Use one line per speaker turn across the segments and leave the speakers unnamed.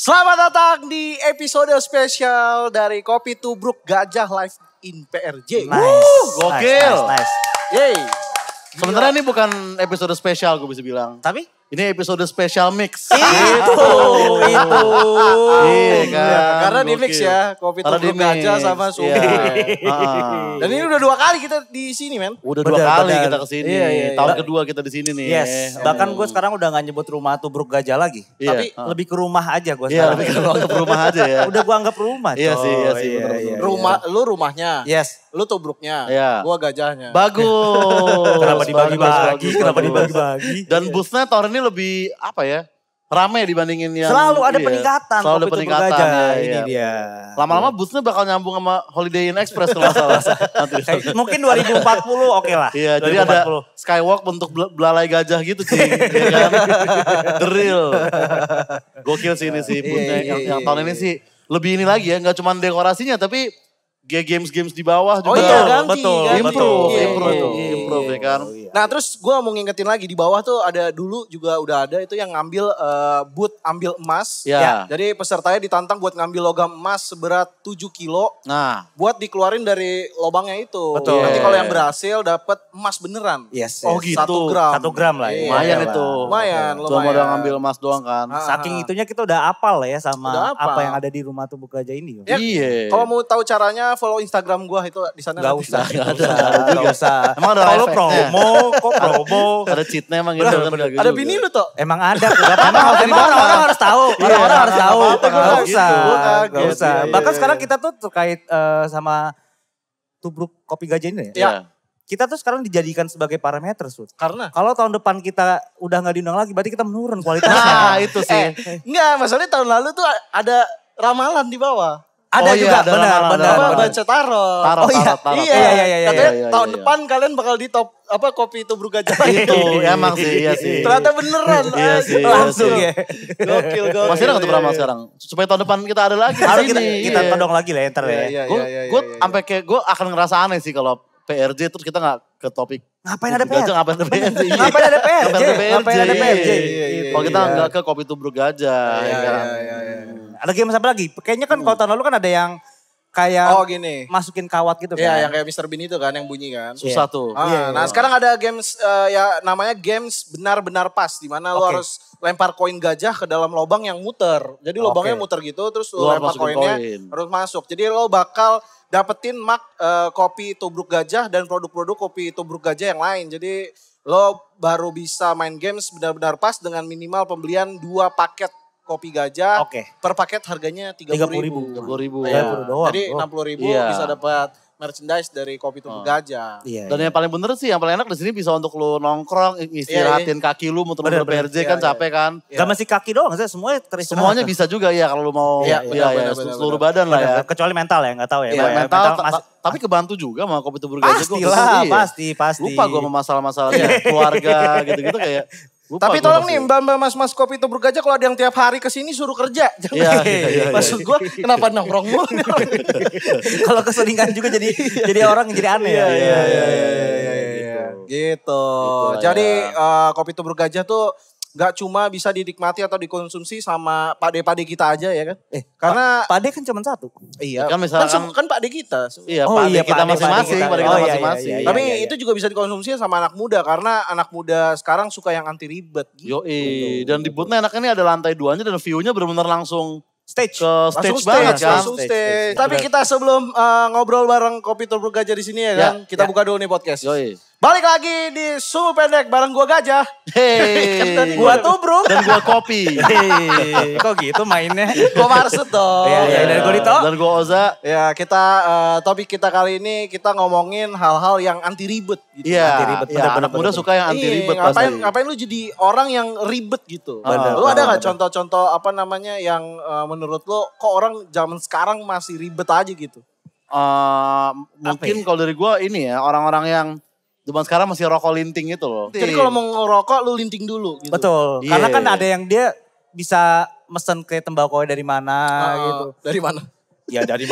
Selamat datang di episode spesial dari Kopi Tubruk Gajah Live in PRJ.
Gokil.
Nice.
Yeay.
Sebenarnya ini bukan episode spesial gue bisa bilang.
Tapi
Ini episode spesial mix.
itu.
Iya kan.
Ya, karena di mix
Gokil.
ya, Kopi
Karena
Tubruk
di mix.
Gajah sama Sumi.
Iya.
Dan ini udah 2 kali kita di sini, men.
Udah
Bener,
2 kali
bener.
kita kesini.
Iya.
Tahun kedua kita di sini nih.
Yes, bahkan gue sekarang udah gak nyebut rumah Tubruk Gajah lagi.
Iya.
Tapi lebih ke rumah aja gue
Iya,
sekarang.
lebih ke rumah aja ya.
Udah gue anggap rumah.
Iya sih, iya
coy.
sih, bener-bener.
Rumah lu rumahnya.
Yes.
Lu tubruknya.
Iya.
Gua gajahnya.
Bagus.
Kenapa dibagi-bagi?
Bagus,
Kenapa
bagus.
dibagi-bagi?
Dan busnya tahun ini lebih apa ya? Rame dibandingin yang
Selalu ada
iya.
peningkatan.
Selalu ada
Kopi Tubruk
peningkatan.
Gajah.
Iya,
Ini
iya.
dia.
Lama-lama busnya bakal nyambung sama Holiday Inn Express kalau nggak salah. Nanti.
Mungkin 2040 oke lah.
Iya, jadi ada skywalk bentuk belalai gajah gitu sih, ya kan? The real. Gokil sih ini sih, busnya. Yang tahun ini sih lebih ini lagi ya, nggak cuma dekorasinya tapi games-games di bawah juga.
Oh iya, ganti,
betul,
ganti.
Improve,
Iya,
improve ya kan.
Nah terus gue mau ngingetin lagi di bawah tuh ada dulu juga udah ada itu yang ngambil boot ambil emas.
Ya.
Jadi pesertanya ditantang buat ngambil logam emas seberat 7 kilo.
Nah,
Buat dikeluarin dari lobangnya itu.
Betul.
Nanti kalau yang berhasil dapat emas beneran.
Yes.
Oh,
yes.
gitu.
1 gram.
1 gram lah.
Iya.
lumayan
Iya,
itu.
Lumayan,
Cuma
lumayan.
udah ngambil emas doang kan.
Saking itunya kita udah apal lah ya
Udah
sama
apal.
apa yang ada di rumah Tubruk Gajah ini.
Ya,
Iya.
Kalau mau tahu caranya follow Instagram gue itu di sana.
Gak
nanti.
usah,
Nggak
gak usah.
Emang ada
Kalau
efeknya?
kok promo.
Ada cheatnya emang gitu kan. nggak
Ada
juga.
bini lu tuh.
Emang ada, emang orang-orang harus tahu. Orang-orang harus tahu.
apa-apa, gua
Gak
gitu.
usah,
Gua
gak
kaget.
usah.
Iya,
Bahkan
iya,
sekarang
iya.
kita tuh terkait sama Tubruk Kopi Gajah ini ya.
Iya.
Kita tuh sekarang dijadikan sebagai parameter, Sud.
Karena.
Kalau tahun depan kita udah gak diundang lagi, berarti kita menurun kualitasnya.
Nah, itu sih.
Enggak, masalahnya tahun lalu tuh ada ramalan di bawah.
Ada
Oh iya,
juga,
ada
benar,
ramalan,
benar.
ada
Apa
ramalan.
baca tarot.
Tarot,
Oh iya,
tarot.
Iya,
iya,
katanya
iya,
tahun
iya.
depan kalian bakal di top apa Kopi Tubruk Gajah
Itu emang sih, iya sih.
Ternyata beneran.
Iya sih, iya
Langsung
sih.
ya.
Gokil.
Masih ada nggak tuh Brahma sekarang? Supaya tahun depan kita ada lagi.
Harus
di sini.
kita
Iya.
todong lagi lah ya ntar ya.
Iya.
Gue sampai kayak gue akan ngerasa aneh sih kalau PRJ terus kita nggak ke topik.
Ngapain ada
Gajah,
PRJ?
ngapain ada PRJ?
Ngapain ada PRJ?
Ngapain ada PRJ?
Ngapain ada PRJ?
Iya.
Kalau kita nggak ke Kopi Tubruk Gajah. ya kan?
Ada game apa lagi? Kayaknya kan kalau tahun lalu kan ada yang kayak
Oh gini.
masukin kawat gitu kan.
Iya, yang kayak Mr. Bean itu kan yang bunyi kan.
Susah tuh.
Nah, sekarang ada games ya namanya games benar-benar pas di mana lo
Oke.
harus lempar koin gajah ke dalam lubang yang muter. Jadi lubangnya muter gitu terus lo
Lo harus
lempar
masukin
koinnya
koin.
harus masuk. Jadi lo bakal dapetin kopi Tubruk Gajah dan produk-produk kopi Tubruk Gajah yang lain. Jadi lo baru bisa main games benar-benar pas dengan minimal pembelian 2 paket kopi gajah.
Oke.
Per paket harganya 30.000.
30.000.
Iya.
30 doang.
Jadi
Oh.
60.000
Iya.
bisa dapat merchandise dari Kopi Tubruk Gajah.
Iya.
Dan yang paling bener sih, yang paling enak di sini bisa untuk lu nongkrong, istirahatin kaki lu, muter-muter
Bener,
PRJ kan
Iya,
capek kan.
Gak mesti kaki doang, saya semuanya teristirahat.
Semuanya bisa juga ya kalau lu mau
Iya,
ya,
benar,
seluruh badan lah ya.
Kecuali mental ya, gak tahu ya.
Iya,
Pak, ya.
mental,
masih-
tapi kebantu juga sama Kopi Tubruk Gajah. Gua
Pastilah,
iya.
pasti.
Lupa gue sama masalah-masalahnya keluarga gitu-gitu kayak. Lupa
Tapi
gua
tolong
masih.
nih mbak-mbak mas-mas Kopi Tubruk Gajah kalau ada yang tiap hari kesini suruh kerja.
Iya.
Maksud gue kenapa nongkrong mulu?
Kalau keseringan juga jadi orang jadi aneh ya.
Iya. Gitu.
Gitu lah
Jadi
ya.
Kopi Tubruk Gajah tuh gak cuma bisa dinikmati atau dikonsumsi sama pade-pade kita aja ya kan? Karena
Pade kan cuma satu.
iya
Kan misalkan-
kan pade kita.
Iya,
Oh
Pak
iya,
kita
Pak Ade,
masing-masing,
Pak
Pak
Ade
kita
kita. Oh, iya,
masing-masing.
iya, iya.
Tapi itu juga bisa dikonsumsi sama anak muda karena anak muda sekarang suka yang anti ribet. Gitu.
Yoi, dan di bootnya enaknya ini ada lantai 2-nya dan view-nya benar-benar langsung
Stage.
ke stage
Langsung
banget kan.
langsung stage.
Stage.
Tapi kita sebelum ngobrol bareng Kopi Tubruk Gajah di sini ya kan, kita buka dulu nih podcast.
Yoi.
Balik lagi di Sumu Pendek bareng gua Gajah.
Hey,
Gua Tubruk.
dan gua kopi.
Hei, kok gitu mainnya?
Gua Marsud dong.
Iya, dan gua Dito.
Dan gua Oza.
Ya kita topik kita kali ini kita ngomongin hal-hal yang anti ribet gitu.
Iya,
Anti ribet,
iya,
bener-bener,
anak muda
bener-bener.
suka yang anti
Iya,
ribet
ngapain
pasti.
ngapain lu jadi orang yang ribet gitu.
Bener,
Lu ada
bener,
nggak
bener.
contoh-contoh apa namanya yang menurut lu kok orang zaman sekarang masih ribet aja gitu?
Mungkin
ya?
kalau dari gua ini ya, orang-orang yang zaman sekarang masih rokok linting itu loh.
Jadi kalau mau ngerokok lu linting dulu gitu.
Betul.
Iya.
Karena kan ada yang dia bisa mesen ke tembakau dari mana gitu.
Dari mana?
Ya dari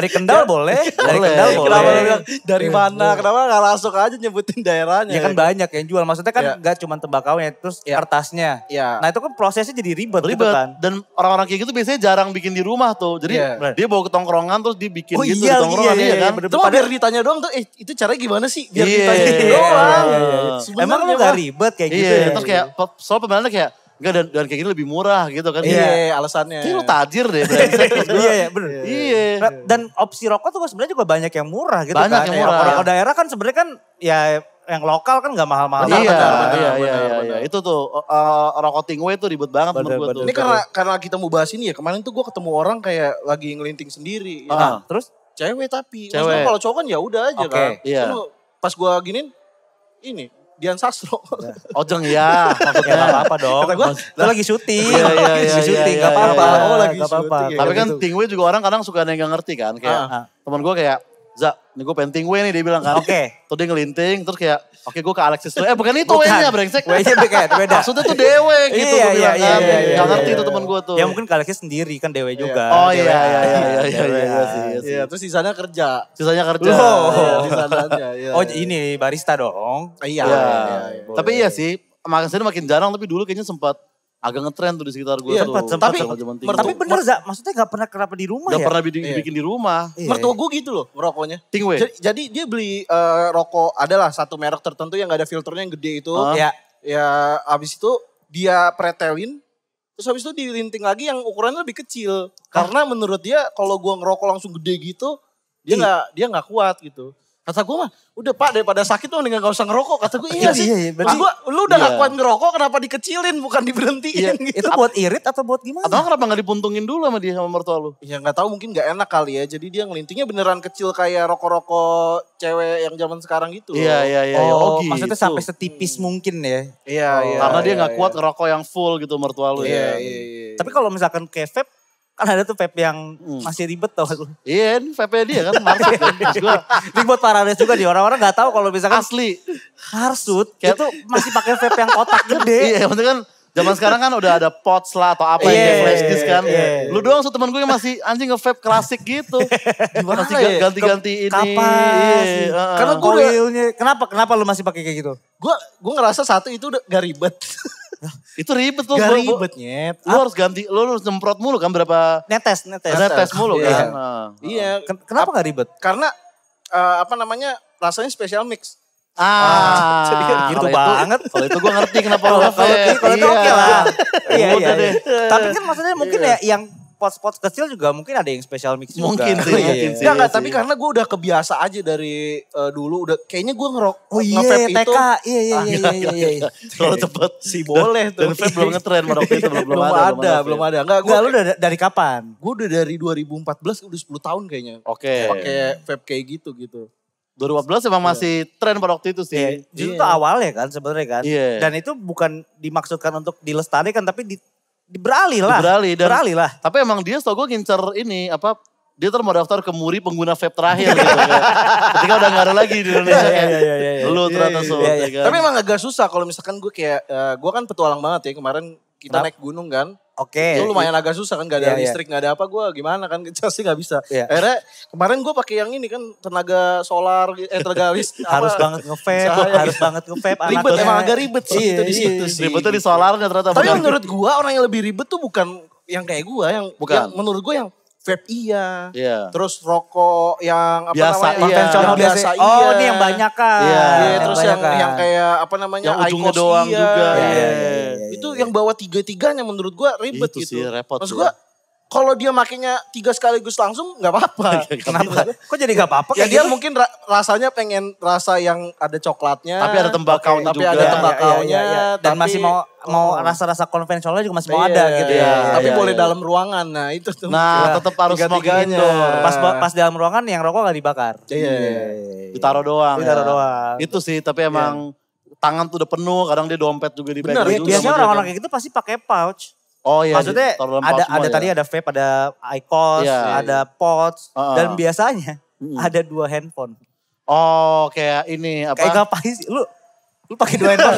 Kendal boleh. Dari
Boleh.
Kendal boleh.
Kenapa lu bilang dari mana? Kenapa gak langsung aja nyebutin daerahnya?
Ya kan banyak yang jual. Maksudnya kan
Iya.
gak cuma tembakaunya, terus kertasnya.
Iya.
Nah itu kan prosesnya jadi ribet gitu
Ribet.
kan.
Dan orang-orang kayak gitu biasanya jarang bikin di rumah tuh. Jadi
Iya.
dia bawa ke tongkrongan terus dibikin
Oh
gitu
iya,
di tongkrongan
iya,
ya kan.
bener.
Itu mah biar ditanya doang tuh, itu caranya gimana sih? Biar
Iya.
ditanya
Iya,
doang.
iya, iya.
Sebenarnya
Emang lu
mah-
gak ribet kayak gitu
Iya,
ya?
terus kayak soal pembenarannya kayak enggak dan kayak gini lebih murah gitu kan.
Iya, alasannya.
Kayak lu tajir deh brengsek. Terus gua,
Iya, bener.
Iya.
Nah, dan opsi rokok tuh sebenarnya juga banyak yang murah gitu
Banyak
kan.
yang murah.
Rokok daerah kan sebenarnya kan ya yang lokal kan gak mahal-mahal.
Iya,
benar,
iya,
benar.
iya. Itu tuh rokok Tingway tuh ribet banget menurut gue tuh.
Ini karena kita mau bahas ini ya, kemarin tuh gue ketemu orang kayak lagi ngelinting sendiri. Ya.
Ah.
Terus?
Cewek tapi.
Cewek.
Maksudnya kalau cowok kan ya udah aja
Oke.
kan.
Iya.
Terus pas gue giniin, ini Dian Sastro.
Ojeng ya
Ya
maksudnya.
gak apa-apa dong.
Kata gua,
Itu lagi syuting.
Iya, iya,
Lagi
iya,
syuting,
iya,
gak
iya,
apa-apa.
iya.
Oh, lagi
Gak apa-apa.
syuting ya.
Tapi kan
gitu.
Tingway juga orang kadang suka ada yang gak ngerti kan. Kayak temen gue kayak, Za, ini gue pengen Tingway nih dia bilang kan.
Oke.
Terus dia ngelinting, terus kayak, oke gue ke Alexis dulu. Bukan itu
Bukan.
W-nya brengsek.
W-nya beda.
Maksudnya tuh dewe gitu
Iya,
gue bilang
iya,
kan.
iya, iya,
Gak
iya,
ngerti
iya,
tuh
iya.
temen gue tuh.
Ya mungkin kalian sendiri kan dewe juga.
Oh iya,
Dewe.
iya, iya, iya,
Dewe.
iya sih.
Iya, terus di sana kerja.
Sisanya kerja.
Loh.
Iya.
Di sana aja. Iya.
Oh ini barista dong.
Iya.
Iya.
boleh.
Tapi iya sih, makin makin jarang tapi dulu kayaknya sempat agak ngetren tuh di sekitar gue
Iya,
tuh.
sempat.
Tapi-
Zaman Tingway.
Tapi bener Za, maksudnya gak pernah kenapa di rumah
Gak
ya?
pernah bikin di rumah.
Iya.
Mertua gue gitu loh ngerokoknya.
Tingway.
Jadi dia beli rokok, adalah satu merek tertentu yang gak ada filternya yang gede itu.
Ah.
Ya.
Ya abis itu dia pretelin. Terus habis itu dilinting lagi yang ukurannya lebih kecil. Karena menurut dia kalau gua ngerokok langsung gede gitu. Dia nggak kuat gitu. Kata gue mah, udah pak daripada sakit tuh mendingan gak usah ngerokok. Kata gue iya sih.
Iya,
Terus gue, lu udah gak
Iya.
kuat ngerokok kenapa dikecilin bukan diberhentiin gitu.
Itu buat irit atau buat gimana?
Atau kenapa gak dipuntungin dulu sama dia sama mertua lu?
Ya gak tahu mungkin gak enak kali ya. Jadi dia ngelintingnya beneran kecil kayak rokok-rokok cewek yang zaman sekarang gitu.
Iya, iya, iya.
Oh,
gitu.
maksudnya sampai setipis mungkin ya.
Iya, iya.
Karena dia
iya,
gak
iya.
kuat ngerokok yang full gitu mertua lu
Iya,
ya.
iya, iya.
Tapi kalau misalkan kayak vape, kan ada tuh vape yang masih ribet tau gak lu?
Iya, ini VP dia kan marsut kan. Terus gua
Ini buat parades juga nih, orang-orang gak tahu kalau misalkan
asli.
harsut,
Kayak-
itu masih pakai vape yang kotak gede.
Iya, maksudnya kan zaman sekarang kan udah ada pots lah atau apa
Iya,
yang kayak flash disk kan.
iya.
Lu doang tuh temen gue yang masih anjing nge-vape klasik gitu. Masih
ya?
ganti-ganti ini.
Kapas,
Iya, heeh.
Karena gua udah-
koilnya. Kenapa lu masih pakai kayak gitu?
Gue ngerasa satu itu udah gak ribet.
Itu ribet tuh.
Gak
gua-
ribet nyet.
Lu harus ganti, lu harus nyemprot mulu kan berapa
Netes.
tes mulu
Iya.
kan. Nah.
Iya.
Kenapa gak ribet?
Karena apa namanya rasanya special mix.
Jadi kan gitu
kalau
banget.
Kalau itu gue ngerti kenapa lu
Kalau
nge-vape.
kalau itu oke lah. Iya,
Udah deh.
Tapi kan maksudnya mungkin ya yang pot-pot kecil juga mungkin ada yang special mix juga.
Mungkin sih,
Iya,
mungkin
iya.
sih.
Enggak,
iya
tapi
sih.
karena gue udah kebiasa aja dari dulu udah kayaknya gue
Oh iya,
nge-vape
TK.
itu
Iya.
Kalau cepet
sih boleh tuh.
Dan vape belum ngetren pada waktu itu
belum ada, belum ada. Enggak,
Enggak, lu dari kapan?
gue udah dari 2014 udah 10 tahun kayaknya.
Oke.
Pakai vape kayak gitu.
2014 emang masih tren pada waktu itu sih.
Iya, justru itu awalnya kan sebenarnya kan.
Iya.
Dan itu bukan dimaksudkan untuk dilestarikan tapi beralih lah.
Beralih dan-
lah.
Tapi emang dia setahu gue ngincer ini apa dia tuh mau daftar ke muri pengguna vape terakhir gitu. Kayak, ketika udah gak ada lagi di Indonesia kayak lu ternyata
Iya,
so.
iya,
ya kan?
Tapi emang agak susah kalau misalkan gue kayak gue kan petualang banget ya kemarin kita
Kenapa?
naik gunung kan.
Oke.
Itu lumayan agak susah kan, gak ada
Iya, iya.
listrik, gak ada apa, gue gimana kan, pasti gak bisa.
Iya.
Akhirnya kemarin gue pakai yang ini kan, tenaga solar, tenaga listrik.
Harus banget nge-vape,
Cahaya
harus banget nge-vape.
Ribet,
anaknya.
emang agak ribet sih
Iya,
itu di situ
iya.
sih.
Ribetnya di solarnya ternyata.
Tapi
bukan.
menurut gue orang yang lebih ribet tuh bukan yang kayak gue,
Bukan.
yang menurut gue yang vape iya.
Iya.
Terus rokok yang apa
Biasa,
namanya?
iya.
Konvensional
yang
biasa.
biasa
Oh
iya.
ini yang banyak kan.
Iya.
Iya, terus yang
banyakan.
kayak apa namanya?
Yang ujungnya
IQOS
doang
iya.
juga.
Iya,
Iya,
iya, iya.
Itu yang bawa tiga-tiganya menurut gue ribet
Itu
gitu.
sih, repot
Maksud
sih
gue
ya.
kalau dia makainya 3 sekaligus langsung nggak apa-apa.
Kenapa? Kok jadi gak apa-apa
Ya
kayak
dia
gitu?
mungkin rasanya pengen rasa yang ada coklatnya.
Tapi ada tembakaunya
Tapi
juga.
ada
Iya,
tembakaunya.
Dan
tapi-
masih mau
Oh.
rasa-rasa konvensionalnya juga masih mau
Iya,
ada gitu ya.
Tapi
iya,
boleh
iya.
dalam ruangan. Nah itu tuh.
Nah, tetap harus smoking
tiga-tiganya.
indoor.
Pas dalam ruangan yang rokok gak dibakar.
Iya.
Ditaruh doang.
Ditaruh
ya.
doang.
Itu sih, tapi emang tangan tuh udah penuh, kadang dia dompet juga di
Bener,
pegang
Iya,
juga
biasanya
sama dia
orang-orang
kan.
kayak gitu pasti pakai pouch.
Oh iya,
Maksudnya
taruh dalam
ada
pouch semua ya.
tadi ada vape, ada IQOS,
Iya.
ada pods,
Heeh.
dan biasanya ada 2 handphone.
Oh kayak ini apa.
Kayak ngapain sih? Lu Lu pakai 2 handphone.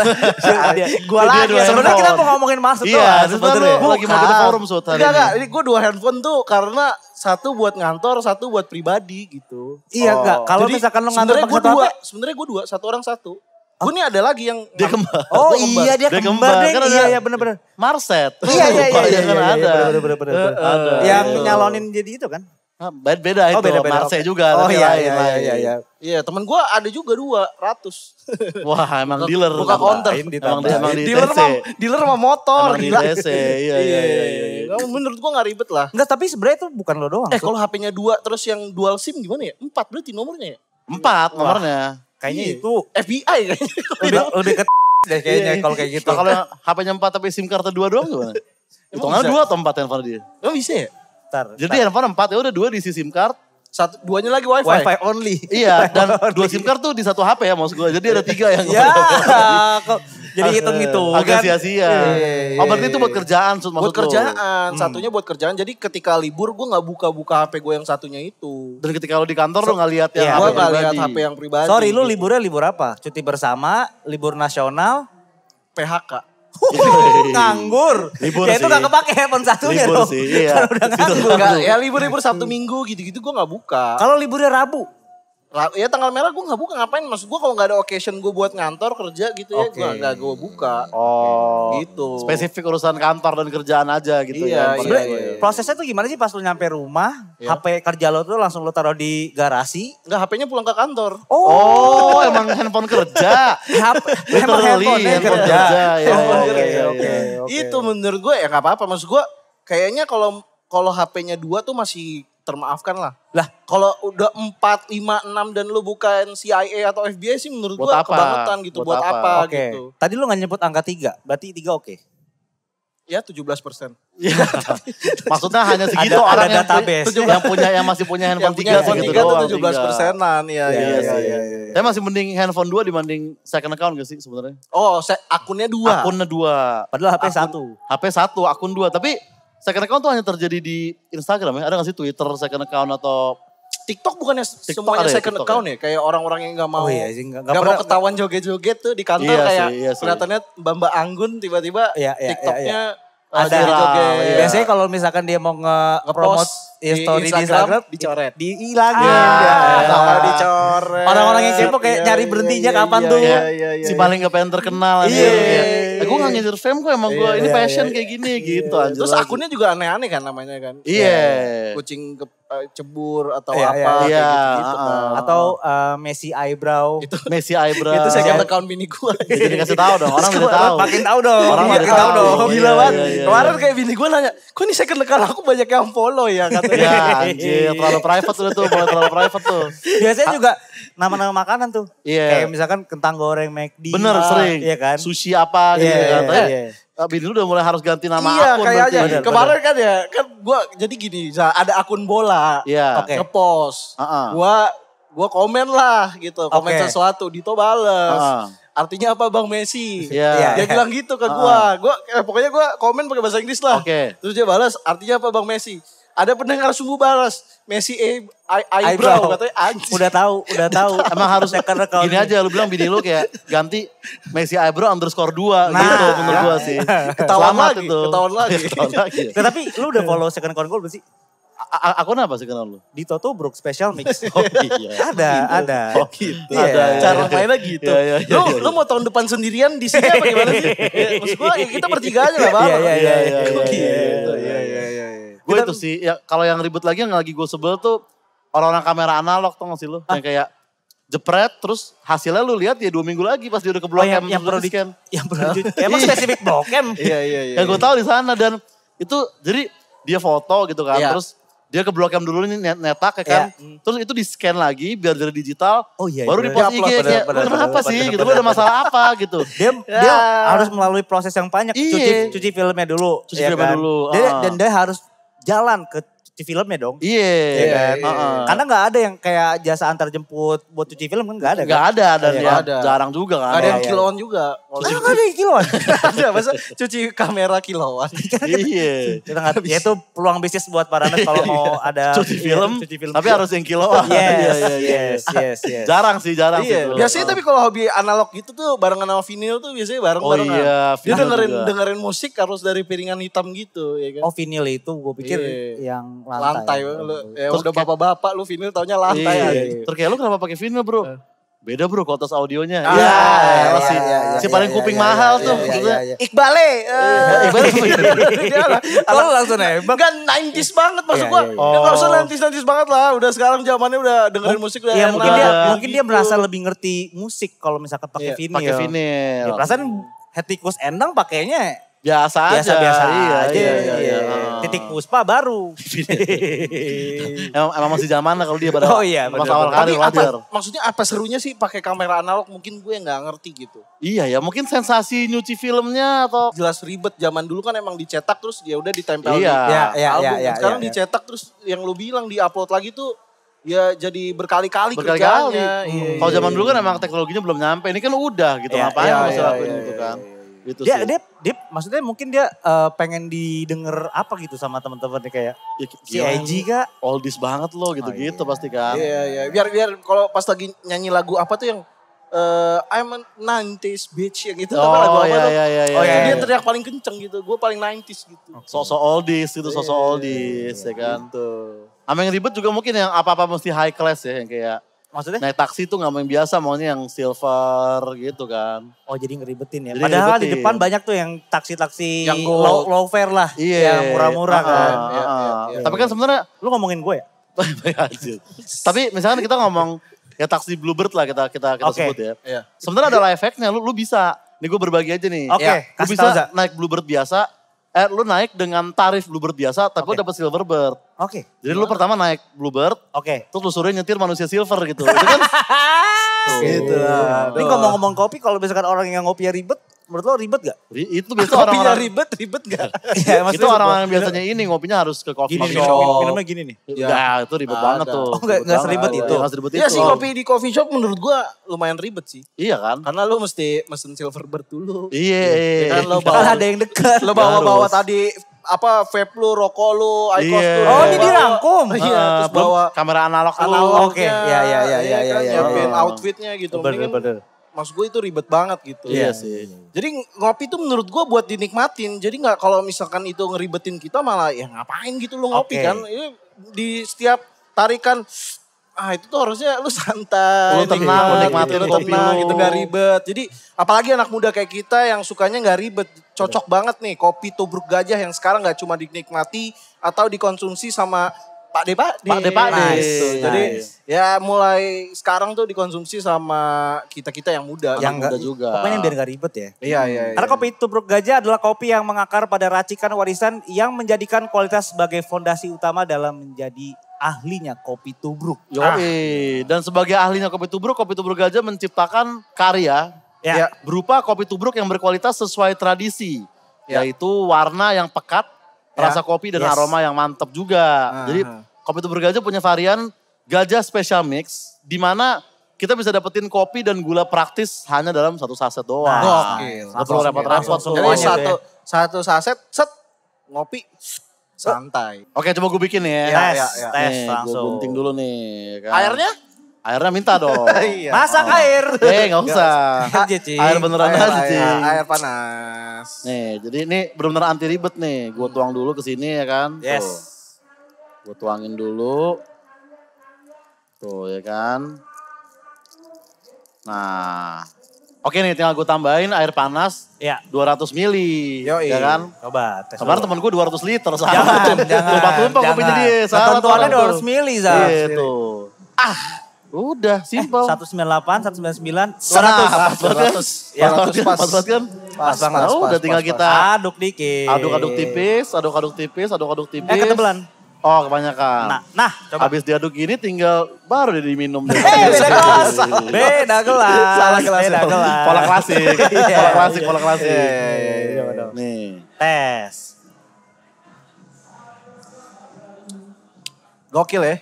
Gua
Dia
lagi.
2
Sebenarnya kita
handphone.
mau ngomongin Maksud
Iya,
doang
sebenarnya
sebetulnya.
lu lagi mau ke forum Sud hari
Enggak,
ini.
ini gue 2 handphone tuh karena satu buat ngantor, satu buat pribadi gitu.
Iya enggak, kalau
Jadi,
misalkan lu ngantor
sebenarnya
pakai
gue
satu
dua,
HP.
sebenarnya gue 2, satu orang satu. Gue nih ada lagi yang
Dia kembar.
Oh
Gua kembar.
iya dia
Dia
kembar
kembar,
deh.
kan ada-
Iya bener-bener.
Marset.
Iya
kan ada.
bener.
Ada.
Yang
Gitu.
nyalonin jadi itu kan?
Beda itu.
Oh, beda-beda,
Marset
oke.
juga.
Oh
tapi
iya
lain,
iya
lain.
iya.
Iya, temen gue ada juga 200.
Wah emang dealer.
Buka counter.
Emang di
Dealer
TC.
dealer sama motor.
Emang di
gila.
TC. Iya.
Kamu menurut gue gak ribet lah.
Enggak, tapi sebenarnya itu bukan lo doang.
Kalau HP-nya 2 terus yang dual SIM gimana ya? 4 berarti nomornya ya?
4 nomornya.
kayaknya
Iya.
itu
FBI kayaknya.
lebih ke deh kayaknya kalau kayak gitu.
Nah, kalau yang HP-nya 4 tapi SIM card 2 doang gimana? Hitungannya
bisa?
2 atau 4 handphone dia.
Oh bisa ya?
Ntar,
Jadi handphone 4 ya udah 2 diisi SIM card.
Duanya lagi wifi.
wifi only.
Iya, dan 2 SIM card tuh di satu HP ya maksud gue. Jadi ada 3 yang
Ya, kok jadi hitung-hitung
agak
kan.
sia-sia. Oh berarti itu buat kerjaan maksud
Buat
lu?
kerjaan, satunya buat kerjaan. Jadi ketika libur gue nggak buka-buka HP gue yang satunya itu.
Dan ketika lu di kantor lu gak lihat yang
Iya,
Gue
HP
nggak lihat
pribadi.
HP yang pribadi.
Sorry, lu
gitu.
liburnya libur apa? Cuti bersama, libur nasional,
PHK.
nganggur.
Libur
ya itu
sih.
gak kepake handphone satunya
Libur
dong.
sih, iya.
Kan udah nganggur.
Enggak, ya libur-libur Sabtu Minggu gitu-gitu gue nggak buka.
Kalau liburnya Rabu,
Ya tanggal merah gue nggak buka, ngapain? Maksud gue kalau nggak ada occasion gue buat ngantor kerja gitu ya,
Oke.
nggak gue buka.
Oh.
Gitu.
Spesifik urusan kantor dan kerjaan aja gitu
Iya,
ya.
sebenarnya
iya.
prosesnya tuh gimana sih pas lu nyampe rumah,
Iya.
HP kerja lo tuh langsung lu taruh di garasi?
Nggak, HP-nya pulang ke kantor.
Oh, emang handphone kerja.
HP, emang
Literally,
handphone
handphone kerja. Ya,
Oh,
ya,
oke,
ya,
oke,
ya.
oke.
Itu menurut gue ya nggak apa-apa. Maksud gue kayaknya kalau HP-nya 2 tuh masih termaafkan lah.
Lah,
Kalau udah 4, 5, 6 dan lu bukan CIA atau FBI sih menurut gue
Buat apa?
kebangetan gitu.
Buat
Buat
apa?
apa
Oke.
gitu.
Tadi lu gak nyebut angka 3, berarti 3 oke.
Ya 17%.
Maksudnya hanya segitu
Ada
orang yang,
database.
yang masih punya handphone
Yang punya
3
handphone
segitu
3 tuh
doang.
17%-an. Iya,
Iya,
iya,
sih.
iya.
Saya masih mending handphone 2 dibanding second account gak sih sebenarnya?
Oh, akunnya 2.
Akunnya 2.
Padahal HP 1.
HP 1, akun 2. Tapi second account tuh hanya terjadi di Instagram ya? Ada gak sih Twitter second account atau...
TikTok bukannya
TikTok
semuanya
ada ya,
second
TikTok
account ya? Kayak orang-orang yang gak mau,
Oh iya sih, nggak
nggak mau
pernah-
ketahuan joget-joget tuh di kantor
Iya
kayak
sih, iya sih.
kelihatannya Mbak Anggun tiba-tiba
Iya, iya,
TikToknya
Ada.
joget-joget.
Iya.
Biasanya kalau misalkan dia mau nge-promote
di
story di
Instagram,
Instagram,
dicoret.
dihilangin.
Iya.
Ya.
Sama dicoret.
Orang-orang yang kepo kayak
Iya,
nyari
iya,
berhentinya
iya,
kapan
iya,
tuh.
iya, iya, iya,
si
iya.
paling gak pengen terkenal
Iya,
anjir.
iya,
Gue gak ngejar fame kok emang gue.
Iya,
Ini
iya,
passion
iya.
kayak gini gitu anjir.
Terus
lagi.
akunnya juga aneh-aneh kan namanya kan.
Iya.
Kucing cebur atau
Iya,
apa
iya,
kayak
iya.
gitu kan.
Atau Messi eyebrow.
Messi eyebrow.
Itu second account bini gue.
Jadi kasih tahu dong, orang udah tahu.
Makin tahu dong.
Orang
makin
udah
tahu
tahu.
dong.
Gila
Iya,
banget.
iya, iya.
Kemarin kayak bini gue nanya, kok ini second account aku banyak yang follow ya katanya.
Ya anjir, terlalu private udah tuh, mulai terlalu private tuh.
Biasanya juga nama-nama makanan tuh.
Iya.
Kayak misalkan kentang goreng McD.
Bener sering.
Iya kan?
Sushi apa gitu
Iya,
kan.
iya, iya.
Bini lu udah mulai harus ganti nama
Iya
akun
kayaknya.
berarti.
Bener,
Kemarin kan ya, kan gue jadi gini, ada akun bola.
Iya.
Oke.
Ngepost.
Heeh.
Gua komen lah gitu, komen
Oke.
sesuatu, Dito bales.
Heeh.
Artinya apa Bang Messi?
Iya.
Dia bilang gitu ke gua. Pokoknya gua komen pakai bahasa Inggris lah.
Oke.
Terus dia balas, artinya apa Bang Messi? Ada pendengar sungguh balas, Messi eyebrow
Eyebrow.
katanya anjing.
Udah tahu.
Emang harus
Second account.
gini aja, lu bilang bini lu kayak ganti Messi eyebrow _2
Nah.
gitu menurut gua sih.
Ketahuan
Selamat
lagi,
itu.
ketahuan lagi.
Ketahuan lagi.
Nah, tapi lu udah follow second account gue belum sih?
Akun apa sih kenal lu?
Dito tuh Brook Special Mix.
Oh iya.
Ada.
Oh gitu.
Iya.
Ada, ya.
Cara mainnya gitu.
Iya, iya, iya,
Lu mau tahun depan sendirian di sini apa gimana sih? Maksud gua ya kita bertiga aja lah Bang.
Iya, iya, iya, iya,
Kok
iya,
gitu?
iya,
Iya, iya.
Gue itu sih, ya kalau yang ribet lagi yang lagi gue sebel tuh orang-orang kamera analog tau gak sih lu? Yang kayak jepret terus hasilnya lu lihat ya 2 minggu lagi pas dia udah ke blok
yang
M
perlu
terus
di
scan.
yang perlu di emang spesifik blockem.
Iya, iya, iya.
Yang gue tahu di sana dan itu jadi dia foto gitu kan
Iya.
terus dia ke blok M dulu nih netak ya kan. Terus itu di scan lagi biar jadi digital.
Oh iya,
Baru
iya.
di post
Di-upload,
IG kayak
bener,
"Lu kenapa
bener,
sih
bener,
gitu
bener.
lu ada masalah apa gitu.
Dia harus melalui proses yang banyak.
Iya.
Cuci filmnya dulu.
Cuci
ya
filmnya
kan?
dulu,
Dan dia harus jalan ke cuci filmnya dong.
Iya.
kan?
Heeh.
Karena nggak ada yang kayak jasa antar jemput buat cuci film kan nggak ada
Gak
kan?
ada dan
Iya,
ya
nggak ada.
jarang juga kan.
Gak ada yang
Iya,
kiloan juga.
Nggak ada yang kiloan.
Ada masa cuci kamera kiloan.
Iya.
Kita nggak, ya itu peluang bisnis buat para anak kalau mau ada
Cuci film,
cuci film.
tapi harus yang kiloan.
Yes.
Jarang sih
Iya,
sih.
biasanya tapi kalau hobi analog gitu tuh barengan sama vinyl tuh biasanya bareng-barengan.
Oh iya,
Dia
vinyl juga.
dengerin musik harus dari piringan hitam gitu ya kan.
Oh vinyl itu gue pikir
Iya.
yang
Lantai.
lantai.
Lu, ya
Terus
udah bapak-bapak lu vinyl taunya lantai
Iya.
aja.
Terus kayak lu kenapa pakai vinyl bro? Beda bro kualitas audionya.
Ah,
Iya.
iya,
Si,
iya,
si paling kuping mahal tuh. Maksudnya.
Iqbale.
Iqbal apa ya?
Kalau langsung nembak.
Kan 90s banget maksud
Iya,
gua.
iya,
iya.
Ya nggak usah 90s banget lah. Udah sekarang zamannya udah dengerin musik udah
Iya
enak.
mungkin dia merasa lebih ngerti musik kalau misalkan pakai
Iya,
vinyl.
Pakai vinyl.
Ya, perasaan Hetikus Endang pakainya
Biasa aja.
biasa-biasa
Iya,
aja.
iya.
Iya. Titik Puspa baru.
Emang masih zaman lah kalau dia pada
Oh iya,
pas
bener,
awal
bener.
Tapi
kali wajar.
maksudnya apa serunya sih pakai kamera analog mungkin gue nggak ngerti gitu.
Iya ya mungkin sensasi nyuci filmnya atau
Jelas ribet zaman dulu kan emang dicetak terus ya udah ditempel
Iya.
di
Iya,
album.
iya,
Sekarang
iya.
dicetak terus yang lu bilang diupload lagi tuh ya jadi berkali-kali
berkali-kali.
kerjaannya. Iya,
Kalau
iya,
zaman dulu kan
iya.
emang teknologinya belum nyampe. Ini kan udah gitu
Iya,
ngapain
iya,
masih
iya,
lakuin
iya,
gitu
iya,
kan.
iya,
Gitu
dia,
sih.
dia maksudnya mungkin dia pengen didengar apa gitu sama teman-temannya kayak
Ya,
si
gila,
IG kak.
oldies banget loh gitu-gitu
Oh, iya.
pasti kan.
Iya iya biar kalau pas lagi nyanyi lagu apa tuh yang I'm a 90s bitch yang gitu. Apa lagu
Oh
apa
iya
tuh?
iya iya.
Oh
iya.
iya dia teriak paling kenceng gitu. Gue paling 90s gitu.
Sosok oldies gitu, sosok
Iya,
oldies ya kan.
Gitu.
Sama yang ribet juga mungkin yang apa-apa mesti high class ya. Yang kayak
Maksudnya?
naik taksi tuh gak mau yang biasa, maunya yang silver gitu kan.
Oh jadi ngeribetin ya.
Jadi
Padahal di
ngeribetin.
depan banyak tuh yang taksi-taksi
Yang gold.
low fare lah.
Iya.
Yang murah-murah
Ah,
kan.
ah,
Iya,
ah.
iya.
Tapi kan sebenarnya
Lu ngomongin gue ya?
tapi misalkan kita ngomong ya taksi Bluebird lah kita
Oke.
sebut ya.
Iya.
Sebenarnya ada life hack-nya, lu bisa. Nih gue berbagi aja nih.
Oke,
Ya, lu
kasih
bisa
tahu, Za.
naik Bluebird biasa, lu naik dengan tarif Bluebird biasa, tapi lu
Oke.
dapet Silverbird.
Oke.
Jadi lu pertama naik Bluebird,
Oke.
terus lu suruh nyetir manusia silver gitu. Itu kan
Gitu lah.
Ini ngomong-ngomong kopi kalau misalkan orang yang ngopi ribet, menurut lo ribet gak?
itu biasa
Kopinya
orang-orang
ribet gak?
Iya,
itu orang-orang yang biasanya ini ngopinya harus ke coffee
Gini,
shop.
minumnya gini nih.
Ya, itu ribet banget
Ada.
tuh.
Oh, nggak seribet
banget.
itu.
Nggak seribet
Iya
itu.
sih kopi di coffee shop menurut gue lumayan ribet sih.
Iya kan?
Karena lu mesti mesen Silverbird dulu.
Iya.
Kan lo
Kan
bawa
ada yang dekat.
lo bawa
Harus.
tadi apa vape lu, rokok lu, IQOS
Iya.
lu.
Oh,
lo
ini
bawa.
dirangkum.
Iya, terus
Belum
bawa
kamera analog lu.
analognya.
Oke, iya, iya, iya, iya,
kan,
iya,
nyiapin
iya.
outfitnya gitu. Mendingan,
Bener.
maksud gue itu ribet banget gitu.
Iya sih.
Jadi ngopi tuh menurut gue buat dinikmatin. Jadi nggak kalau misalkan itu ngeribetin kita malah ya ngapain gitu lu ngopi
Oke.
kan. Ini di setiap tarikan itu tuh harusnya lu santai.
Lu tenang, lu nikmatin
lu
kopi
tenang
lu.
gitu gak ribet. Jadi apalagi anak muda kayak kita yang sukanya gak ribet. Cocok banget nih kopi tubruk gajah yang sekarang gak cuma dinikmati atau dikonsumsi sama Pak De.
Pak De.
Gitu. Jadi
Nice.
ya mulai sekarang tuh dikonsumsi sama kita-kita yang muda.
Yang
muda
nggak-
juga.
Pokoknya biar gak ribet ya.
Iya, iya.
Karena kopi tubruk gajah adalah kopi yang mengakar pada racikan warisan yang menjadikan kualitas sebagai fondasi utama dalam menjadi ahlinya kopi tubruk.
Yoi. Dan sebagai ahlinya kopi tubruk gajah menciptakan karya
Ya.
berupa kopi tubruk yang berkualitas sesuai tradisi.
Ya.
Yaitu warna yang pekat,
Ya.
rasa kopi dan
Yes.
aroma yang mantep juga. Jadi kopi tubruk gajah punya varian gajah special mix. Di mana kita bisa dapetin kopi dan gula praktis hanya dalam satu saset doang.
Gokil.
Nggak perlu repot-repot
langsung
tuh.
Jadi
semuanya
satu saset, set, ngopi, santai.
Oke coba gue bikin ya.
Iya,
Tes,
iya, iya.
tes
Nih, gue
langsung.
gunting dulu nih. kan.
Airnya?
Airnya minta dong.
Iya.
Masak air.
Gak usah.
Aja, Ci.
Air beneran aja sih.
Air panas.
Nih, jadi ini benar-benar anti ribet nih. Gue tuang dulu ke sini ya kan.
Yes.
Gue tuangin dulu. Tuh ya kan. Nah. Oke nih tinggal gue tambahin air panas
Ya.
200 mili.
Yoi.
Ya kan.
Coba tes
Kemarin
dulu.
temen gue 200 liter.
Jangan.
Tumpah-tumpah kopinya dia. Salah
Ketentuannya
tuh orang
200 mili,
tuh.
Za.
Iya tuh. Udah simpel.
198, 199, 200.
Pas banget kan?
Ya,
Pas banget kan?
pas.
Pas banget kan?
Pas,
banget.
Nah, udah tinggal kita
Aduk dikit.
aduk-aduk tipis, aduk-aduk tipis, aduk-aduk tipis.
Ketebelan.
Oh kebanyakan.
Nah, coba.
Habis diaduk gini tinggal baru dia diminum.
Beda gelas. Beda gelas.
Salah gelas.
Beda gelas.
Pola klasik.
Iya,
Pola klasik, pola klasik.
Iya, betul.
Nih.
Tes.
Gokil ya.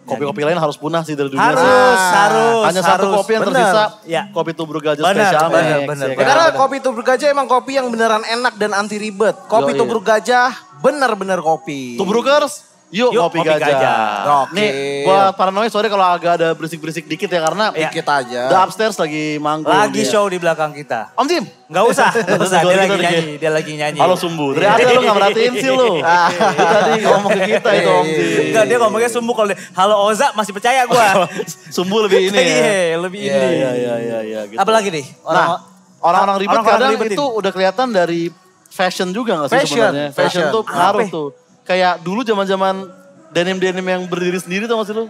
Kopi-kopi lain harus punah sih dari dunia.
Harus.
Hanya satu kopi yang
Bener.
tersisa.
Ya.
Kopi Tubruk Gajah
Bener,
Special
bener,
Mix.
bener.
ya kan?
Karena kopi Tubruk Gajah emang kopi yang beneran enak dan anti ribet. Kopi
Yoi.
Tubruk Gajah bener-bener kopi.
Tubrukers, yuk kopi gajah.
Oke.
Nih, gua paranoid sorry kalau agak ada berisik-berisik dikit ya karena
Dikit aja.
The Upstairs lagi manggung.
Lagi
dia.
show di belakang kita.
Om Jim.
Gak usah.
Gua
Dia
gitu
lagi
deh.
nyanyi. Dia lagi nyanyi.
Halo Sumbu. Dari ada lu gak merhatiin sih lu. Lu tadi ngomong ke kita itu Om Jim.
Enggak, dia ngomongnya sumbu kalau dia, halo Oza masih percaya gue.
Sumbu lebih ini ya.
Iya, lebih ini.
Iya. Gitu.
Apalagi nih?
Nah, orang-orang ribet
orang-orang
kadang
ribetin.
itu udah kelihatan dari fashion juga gak sih
Fashion,
sebenarnya?
fashion.
Fashion tuh pengaruh
Apa?
tuh. Kayak dulu zaman-zaman denim-denim yang berdiri sendiri tau gak sih lu?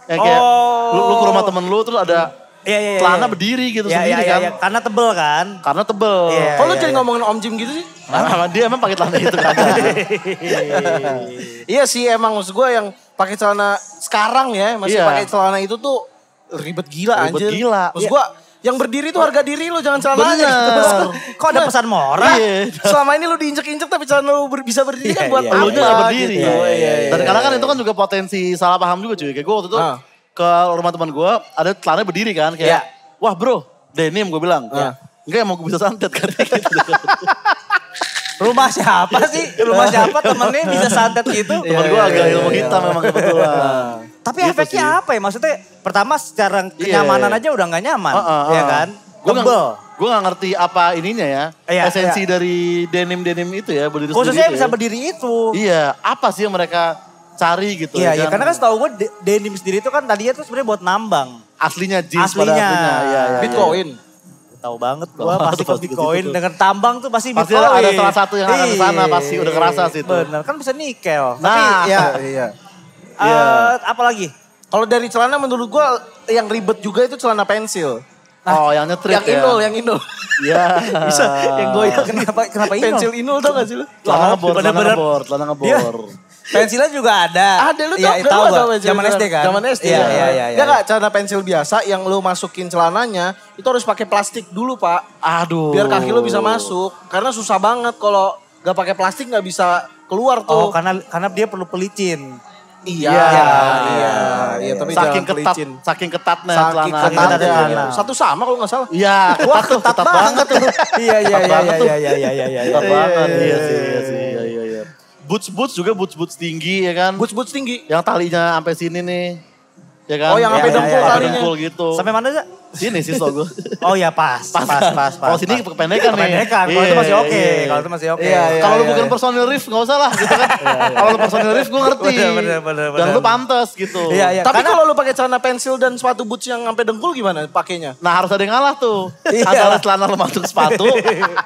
Yang kayak lu ke rumah temen lu terus ada
Iya.
celana berdiri gitu
Iya,
sendiri kan.
Iya. Karena tebel kan.
Karena tebel.
Iya.
Kok lu jadi ngomongin Om Jim gitu sih?
Nah, dia emang pakai celana itu kan.
Iya sih emang maksud gue yang pakai celana sekarang ya. Masih
Iya.
pakai celana itu tuh ribet gila
Ribet
anjir.
gila.
Maksud gue yang berdiri tuh harga diri lu jangan celananya.
Bener.
Gitu. Maksud gua,
Kok ada pesan moral?
Iya.
Selama ini lu diinjek-injek tapi celana lu bisa berdiri kan
Iya,
buat
iya.
apa?
Elunya gak berdiri.
Gitu. Iya.
Dan kadang kan itu kan juga potensi salah paham juga cuy. Kayak gue waktu itu
Ah.
ke rumah teman gue ada celana berdiri kan. Kayak,
Iya.
wah bro denim gue bilang.
Ah.
Enggak emang gue bisa santet kan.
Rumah siapa sih? Rumah siapa temennya bisa santet gitu?
Temen gue agak ilmu hitam memang kebetulan.
Tapi
Gitu
efeknya
sih.
apa ya? Maksudnya pertama secara kenyamanan aja udah gak nyaman. Ya kan?
Gue gak ngerti apa ininya ya.
Iya,
Esensi dari denim-denim itu ya. Berdiri
Khususnya
sendiri
yang bisa
itu ya.
berdiri itu.
Iya, apa sih yang mereka cari gitu
Iya,
ya
iya. Karena kan setahu gue denim sendiri itu kan tadinya tuh sebenarnya buat nambang.
aslinya jeans pada
Aslinya.
aslinya. Iya, iya,
Bitcoin.
Tahu banget
Tahu
gua
banget
pasti ke
pasti ke
Bitcoin
situ tuh.
dengan tambang tuh pasti
Pasti
Bitcoin.
ada salah satu yang akan ke sana, pasti udah kerasa sih itu.
Bener, kan bisa nikel.
Nah,
Tapi ya
Iya.
apa lagi?
Kalau dari celana menurut gua yang ribet juga itu celana pensil.
Oh, yang nyetrit
Yang
ya.
inul, yang inul.
Iya.
Bisa yang goyang.
Kenapa ini?
Pensil inul tau gak sih lu?
Celana ngebor, celana
Bener-bener.
ngebor, celana ngebor.
Pensilnya juga ada.
Ada lu
Iya,
tau
gua.
pensil
Zaman SD kan?
Zaman SD.
Iya,
ya.
iya, iya.
Enggak enggak celana pensil biasa yang lu masukin celananya itu harus pakai plastik dulu, Pak.
Aduh.
Biar kaki lu bisa masuk. Karena susah banget kalau gak pakai plastik gak bisa keluar
Oh,
tuh.
karena dia perlu pelicin.
Iya, tapi
saking
jangan
ketat,
pelicin.
saking ketatnya
Saking
celana.
ketatnya.
celana.
Satu sama kalau gak salah.
Iya,
Wah,
ketat tuh,
ketat
ketat banget tuh.
Iya,
Ketat banget tuh.
iya.
Ketat banget,
Iya,
iya sih. Iya. Boots juga boots tinggi ya kan.
Boots tinggi.
Yang talinya sampai sini nih. Ya kan?
Oh, yang sampai
Iya,
dengkul
iya, iya.
talinya.
Dengkul gitu.
Sampai mana sih?
Sini sih so gue.
Oh ya pas.
Oh sini kependekan nih.
Kependekan, kalau itu masih oke.
Iya.
Kalau itu masih oke.
Iya, iya.
Kalau lu bukan personil riff gak usah lah gitu kan. Kalau lu personil riff gue ngerti.
Bener.
Dan lu pantas gitu.
Iya.
Tapi
Karena-
kalau lu pakai celana pensil dan sepatu boots yang sampai dengkul gimana pakainya?
Nah harus ada yang ngalah tuh.
Iya.
Antara celana lu masuk sepatu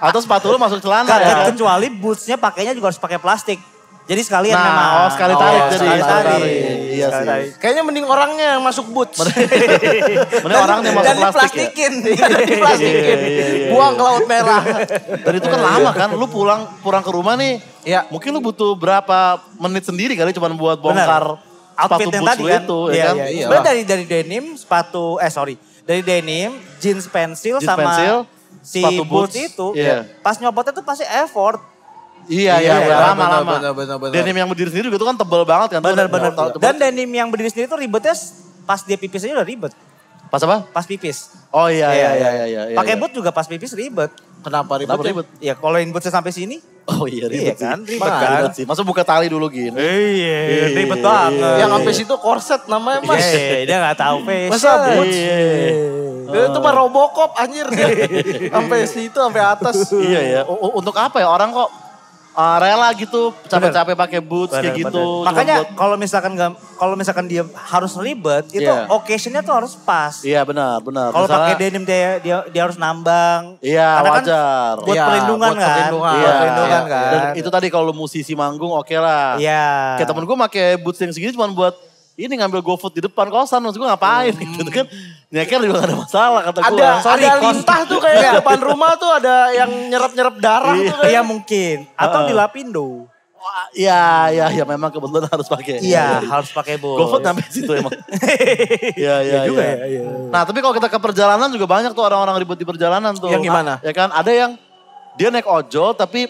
atau sepatu lu masuk celana ya kan.
Kecuali bootsnya pakainya juga harus pakai plastik. Jadi sekalian
Nah,
memang.
sekali tarik jadi.
sekali
Sekali
tarik.
tarik. Iya
Sekali
sih.
tarik.
Kayaknya mending orangnya yang masuk boots.
Mending orangnya masuk
Dan
plastik ya.
diplastikin.
Diplastikin. Buang ke laut merah.
Dan itu kan lama kan. Lu pulang ke rumah nih.
Iya.
Mungkin lu butuh berapa menit sendiri kali cuma buat bongkar
Outfit
sepatu
yang
boots
tadi
lu
kan.
itu.
Iya,
Ya kan?
iya. Sebenarnya dari denim, dari denim, jeans pensil
Jeans
sama
pensil,
si
sepatu
boots
boots,
itu.
iya.
Pas nyopotnya tuh pasti effort.
Iya, lama-lama.
benar.
Denim yang berdiri sendiri juga itu kan tebel banget kan.
Bener-bener.
Tahu-
Dan denim yang berdiri sendiri tuh ribetnya pas dia pipis aja udah ribet.
Pas apa?
Pas pipis.
Oh iya.
Pakai boot juga pas pipis ribet.
Kenapa ribet?
Kenapa ribet?
Ya kalau bootsnya sampai sini.
Oh iya
Iya
ribet sih.
kan, ribet
Masa
kan.
ribet sih. Masa buka tali dulu gini.
Iya, ribet banget.
Yang sampai situ korset namanya mas.
Iya, dia gak tahu fashion.
Masa boots?
Iya.
Itu mah Robocop anjir dia. Sampai situ sampai atas.
Iya ya. Untuk apa ya orang kok rela gitu capek-capek pakai boots kayak
Bener,
gitu.
bener.
cuma
Makanya
buat-
kalau misalkan dia harus ribet, itu
Iya.
occasionnya tuh harus pas.
Iya benar.
Kalau
Misalnya-
pakai denim dia harus nambang.
Iya
Karena kan
wajar.
buat
Iya,
perlindungan
buat
kan.
perlindungan.
Buat
Iya.
perlindungan kan.
Dan itu tadi kalau musisi manggung oke lah.
Iya.
Kayak temen gue pakai boots yang segini cuma buat ini ngambil GoFood di depan kosan. Maksud gue ngapain gitu kan. Nyeker juga gak ada masalah kata gue.
Ada lintah tuh kayak depan rumah tuh ada yang nyerap-nyerap darah tuh kayak.
Iya mungkin. Atau di Lapindo.
Wah, Iya memang kebetulan harus pakai.
Iya harus pakai boots.
GoFood sampai situ emang. Iya
juga
iya.
ya, iya.
Nah tapi kalau kita ke perjalanan juga banyak tuh orang-orang ribet di perjalanan tuh.
Yang gimana?
Ya kan ada yang dia naik ojol tapi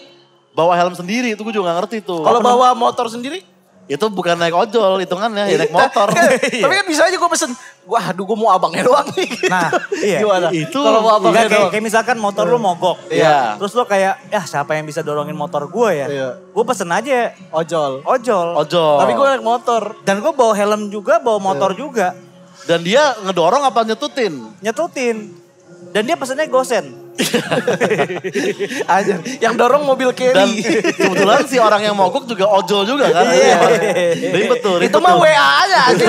bawa helm sendiri itu gue juga gak ngerti tuh.
Kalau bawa motor sendiri?
Itu bukan naik ojol, hitungannya ya naik motor.
Tapi kan bisa aja gue pesen, wah aduh gue mau abangnya doang nih.
Nah, iya.
Gimana?
Itu
kalau mau abangnya doang.
Kayak misalkan motor lu mogok.
Iya.
Terus lu kayak, ya siapa yang bisa dorongin motor gue ya?
Iya.
Gue pesen aja
Ojol.
ojol.
Tapi gue naik motor.
Dan gue bawa helm juga, bawa motor juga.
Dan dia ngedorong apa nyetutin?
Nyetutin. Dan dia pesennya gosen.
Aja. Yang dorong mobil
Dan
carry.
kebetulan si orang yang mogok juga ojol juga kan.
Iya.
Ribet tuh.
Itu mah WA aja aja.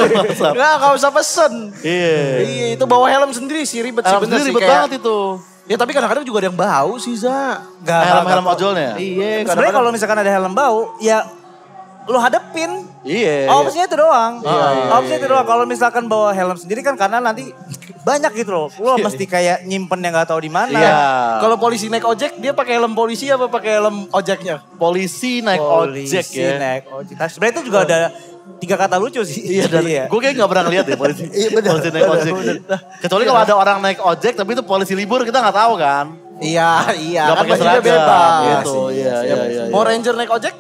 Gak usah pesen.
Iya.
Iya itu bawa helm sendiri sih ribet sih
Helm
bener
sendiri
sih.
ribet
Kayak-
banget itu.
Ya tapi kadang-kadang juga ada yang bau sih Za.
Helm-helm ojolnya.
Iya
Sebenarnya kalau misalkan ada helm bau, ya lu hadepin.
Iya.
Opsinya itu doang.
Iya.
Opsinya itu doang. Kalau misalkan bawa helm sendiri kan karena nanti banyak gitu loh. Lu mesti kayak nyimpen yang gak tahu di mana.
Iya.
Kalau polisi naik ojek dia pakai helm polisi apa pakai helm ojeknya?
Polisi naik ojek ya.
Naik ojek. Nah, sebenarnya itu juga ada 3 kata lucu sih.
Iya dan gue kayak gak pernah ngeliat ya polisi. Polisi naik ojek. Kecuali kalau ada orang naik ojek tapi itu polisi libur kita gak tahu kan.
Iya,
Gak
kan
pakai
bajunya
seragam.
bebas.
Gitu, iya.
Mau Ranger naik ojek?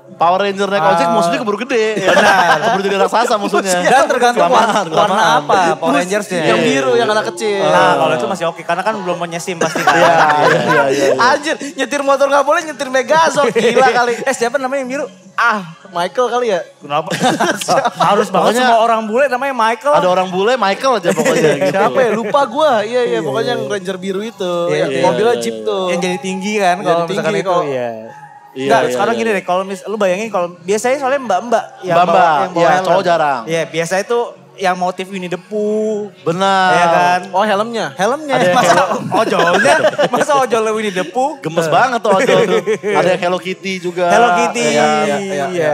Power Ranger naik ojek musuhnya keburu gede. Benar. Keburu jadi raksasa musuhnya.
Dan tergantung
Kelamaan,
warna
kelamaan.
apa Power Rangersnya.
Yang biru, yang anak kecil.
Nah kalau itu masih oke karena kan belum menyesim pasti kan.
Iya.
Anjir, nyetir motor gak boleh, nyetir Megazord. Gila kali.
Siapa namanya yang biru?
Michael kali ya?
Kenapa? Harus banget
Pokoknya-
semua orang bule namanya Michael.
Ada orang bule Michael aja pokoknya gitu.
Siapa ya? Lupa gue. Iya, pokoknya yang Ranger biru itu.
Iya,
Yang
iya.
mobilnya Jeep tuh.
Yang jadi tinggi kan
Jadi
kalau misalkan
tinggi
itu.
kalau-
Iya.
Iya,
Enggak,
iya,
sekarang
iya.
gini deh, kalau lu bayangin kalau biasanya soalnya mbak-mbak yang
Mbak-mbak,
bawa, yang bawa
iya,
helm.
cowok jarang.
Iya, biasa itu yang motif Winnie the Pooh.
Benar.
Iya kan?
Oh helmnya?
Helmnya,
Ada yang
masa ojolnya, masa ojolnya Winnie the Pooh.
Gemes banget tuh ojol tuh. Ada yang Hello Kitty juga.
Hello Kitty,
Iya.
iya.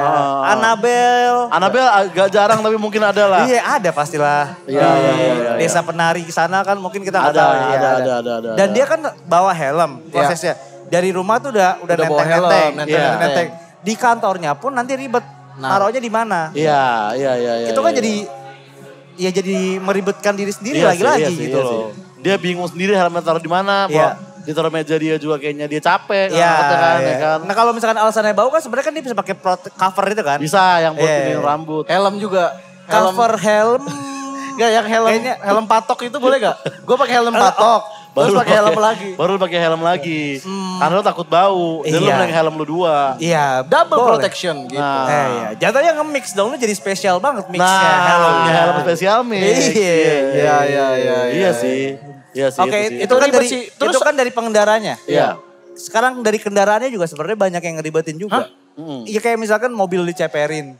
Annabelle.
Annabelle agak jarang tapi mungkin ada lah.
Iya ada pastilah.
Iya, iya.
Desa penari ke sana kan mungkin kita nggak
Ada,
tahu. Iya,
ada.
Dan dia kan bawa helm prosesnya. Dari rumah tuh udah
bawa helm,
nenteng. Di kantornya pun nanti ribet. Naruhnya di mana?
Iya.
Itu kan jadi meribetkan diri sendiri
Iya sih,
lagi-lagi
iya sih,
gitu
iya
loh.
sih. Dia bingung sendiri helmnya taruh di mana.
Iya.
Ditaruh meja dia juga kayaknya dia capek.
Iya,
ngangkatnya kan,
iya.
ya kan.
Nah kalau misalkan alasannya bau kan sebenarnya kan dia bisa pakai cover itu kan.
Bisa yang buat
Iya.
ini rambut.
Helm juga.
Cover helm.
Enggak yang helm
Kayaknya-
helm patok itu boleh gak? Gue pakai helm patok. Terus pakai helm lagi.
Baru pakai helm lagi. Karena lo takut bau. Dan lo
Iya.
mending helm lo dua.
Iya,
Double
boleh.
protection gitu.
Nah.
Iya. Jatuhnya nge-mix dong, lu jadi spesial banget mixnya
Nah,
helmnya.
helm spesial mix.
Iya.
Iya sih. Iya sih.
Oke,
itu sih.
itu kan
Ribet
dari
sih.
itu kan dari pengendaranya.
Iya.
Sekarang dari kendaraannya juga sebenarnya banyak yang ngeribetin juga. Iya kayak misalkan mobil diceperin.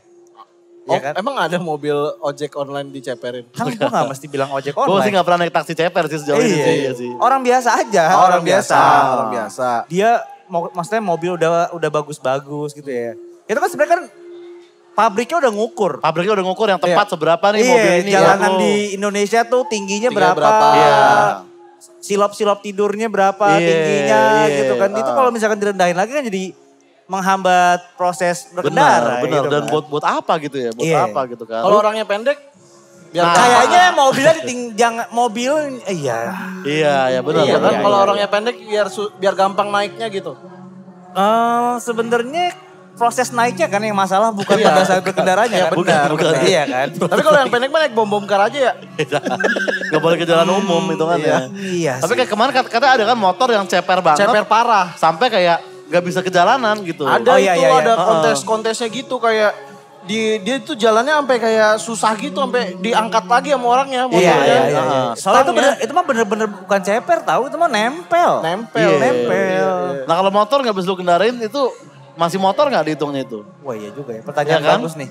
Oh,
Iya kan?
emang ada mobil ojek online diceperin?
Kan gue gak mesti bilang ojek
Gue sih
online.
gak pernah naik taksi ceper sih sejauh ini sih. Iya sih.
Orang biasa aja.
Orang biasa.
Dia maksudnya mobil udah bagus-bagus gitu ya. Itu kan sebenarnya kan pabriknya udah ngukur.
Pabriknya udah ngukur yang tepat seberapa nih mobil ini.
jalanan
ya.
di Indonesia tuh tingginya
Tingginya
berapa.
berapa.
Iya.
Silop-silop tidurnya berapa
Iya,
tingginya
iya.
gitu kan. Itu kalau misalkan direndahin lagi kan jadi menghambat proses berkendara.
Benar.
gitu
Dan
kan.
buat apa gitu ya? Buat
Iya.
apa gitu kan?
Kalau orangnya pendek, biar
Nah.
Kayaknya mobilnya jangan mobil iya.
Iya, benar.
Iya kan,
iya,
kalau
iya.
orangnya pendek biar gampang naiknya gitu.
Sebenarnya proses naiknya kan yang masalah bukan
Iya.
pada saat berkendaranya kan.
Benar,
bukan.
Iya kan.
Tapi kalau yang pendek mah naik bom kar aja ya.
Gak boleh ke jalan umum itu kan ya.
Iya
Tapi
sih.
kayak kemarin katanya ada kan motor yang ceper banget.
Ceper parah.
Sampai kayak gak bisa ke jalanan gitu.
Ada
Oh, iya,
itu,
iya, iya.
ada kontes-kontesnya gitu kayak dia itu jalannya sampai kayak susah gitu sampai diangkat lagi sama orangnya
Iya,
motornya.
iya, iya.
Heeh.
Soalnya itu
Stangnya
itu mah bener-bener bukan ceper tahu, itu mah nempel.
nempel.
Iya.
Nempel.
Nah kalau motor gak bisa lu kendarain itu masih motor gak dihitungnya itu?
Wah iya juga ya, pertanyaan
Iya kan?
bagus nih.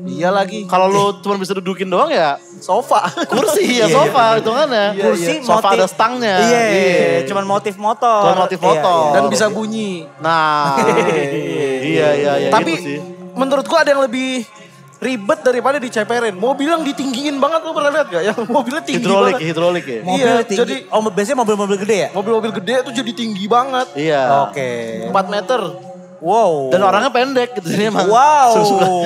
Iya lagi.
Kalau lu cuma bisa dudukin doang ya
Sofa.
kursi ya sofa hitungannya.
Kursi
Sofa
motif-
ada stangnya.
Iya, cuman motif motor.
Cuman motif motor.
Dan bisa bunyi.
Nah, iya.
Tapi
itu sih.
menurut gua ada yang lebih ribet daripada diceperin. Mobil yang ditinggiin banget, lu pernah lihat gak? Yang mobilnya tinggi banget.
hidrolik ya.
Mobil
Iya,
tinggi.
jadi-
Biasanya mobil-mobil gede ya?
Mobil-mobil gede tuh jadi tinggi banget.
Iya.
Oke.
4 meter.
Wow.
Dan orangnya pendek gitu jadi emang.
Wow.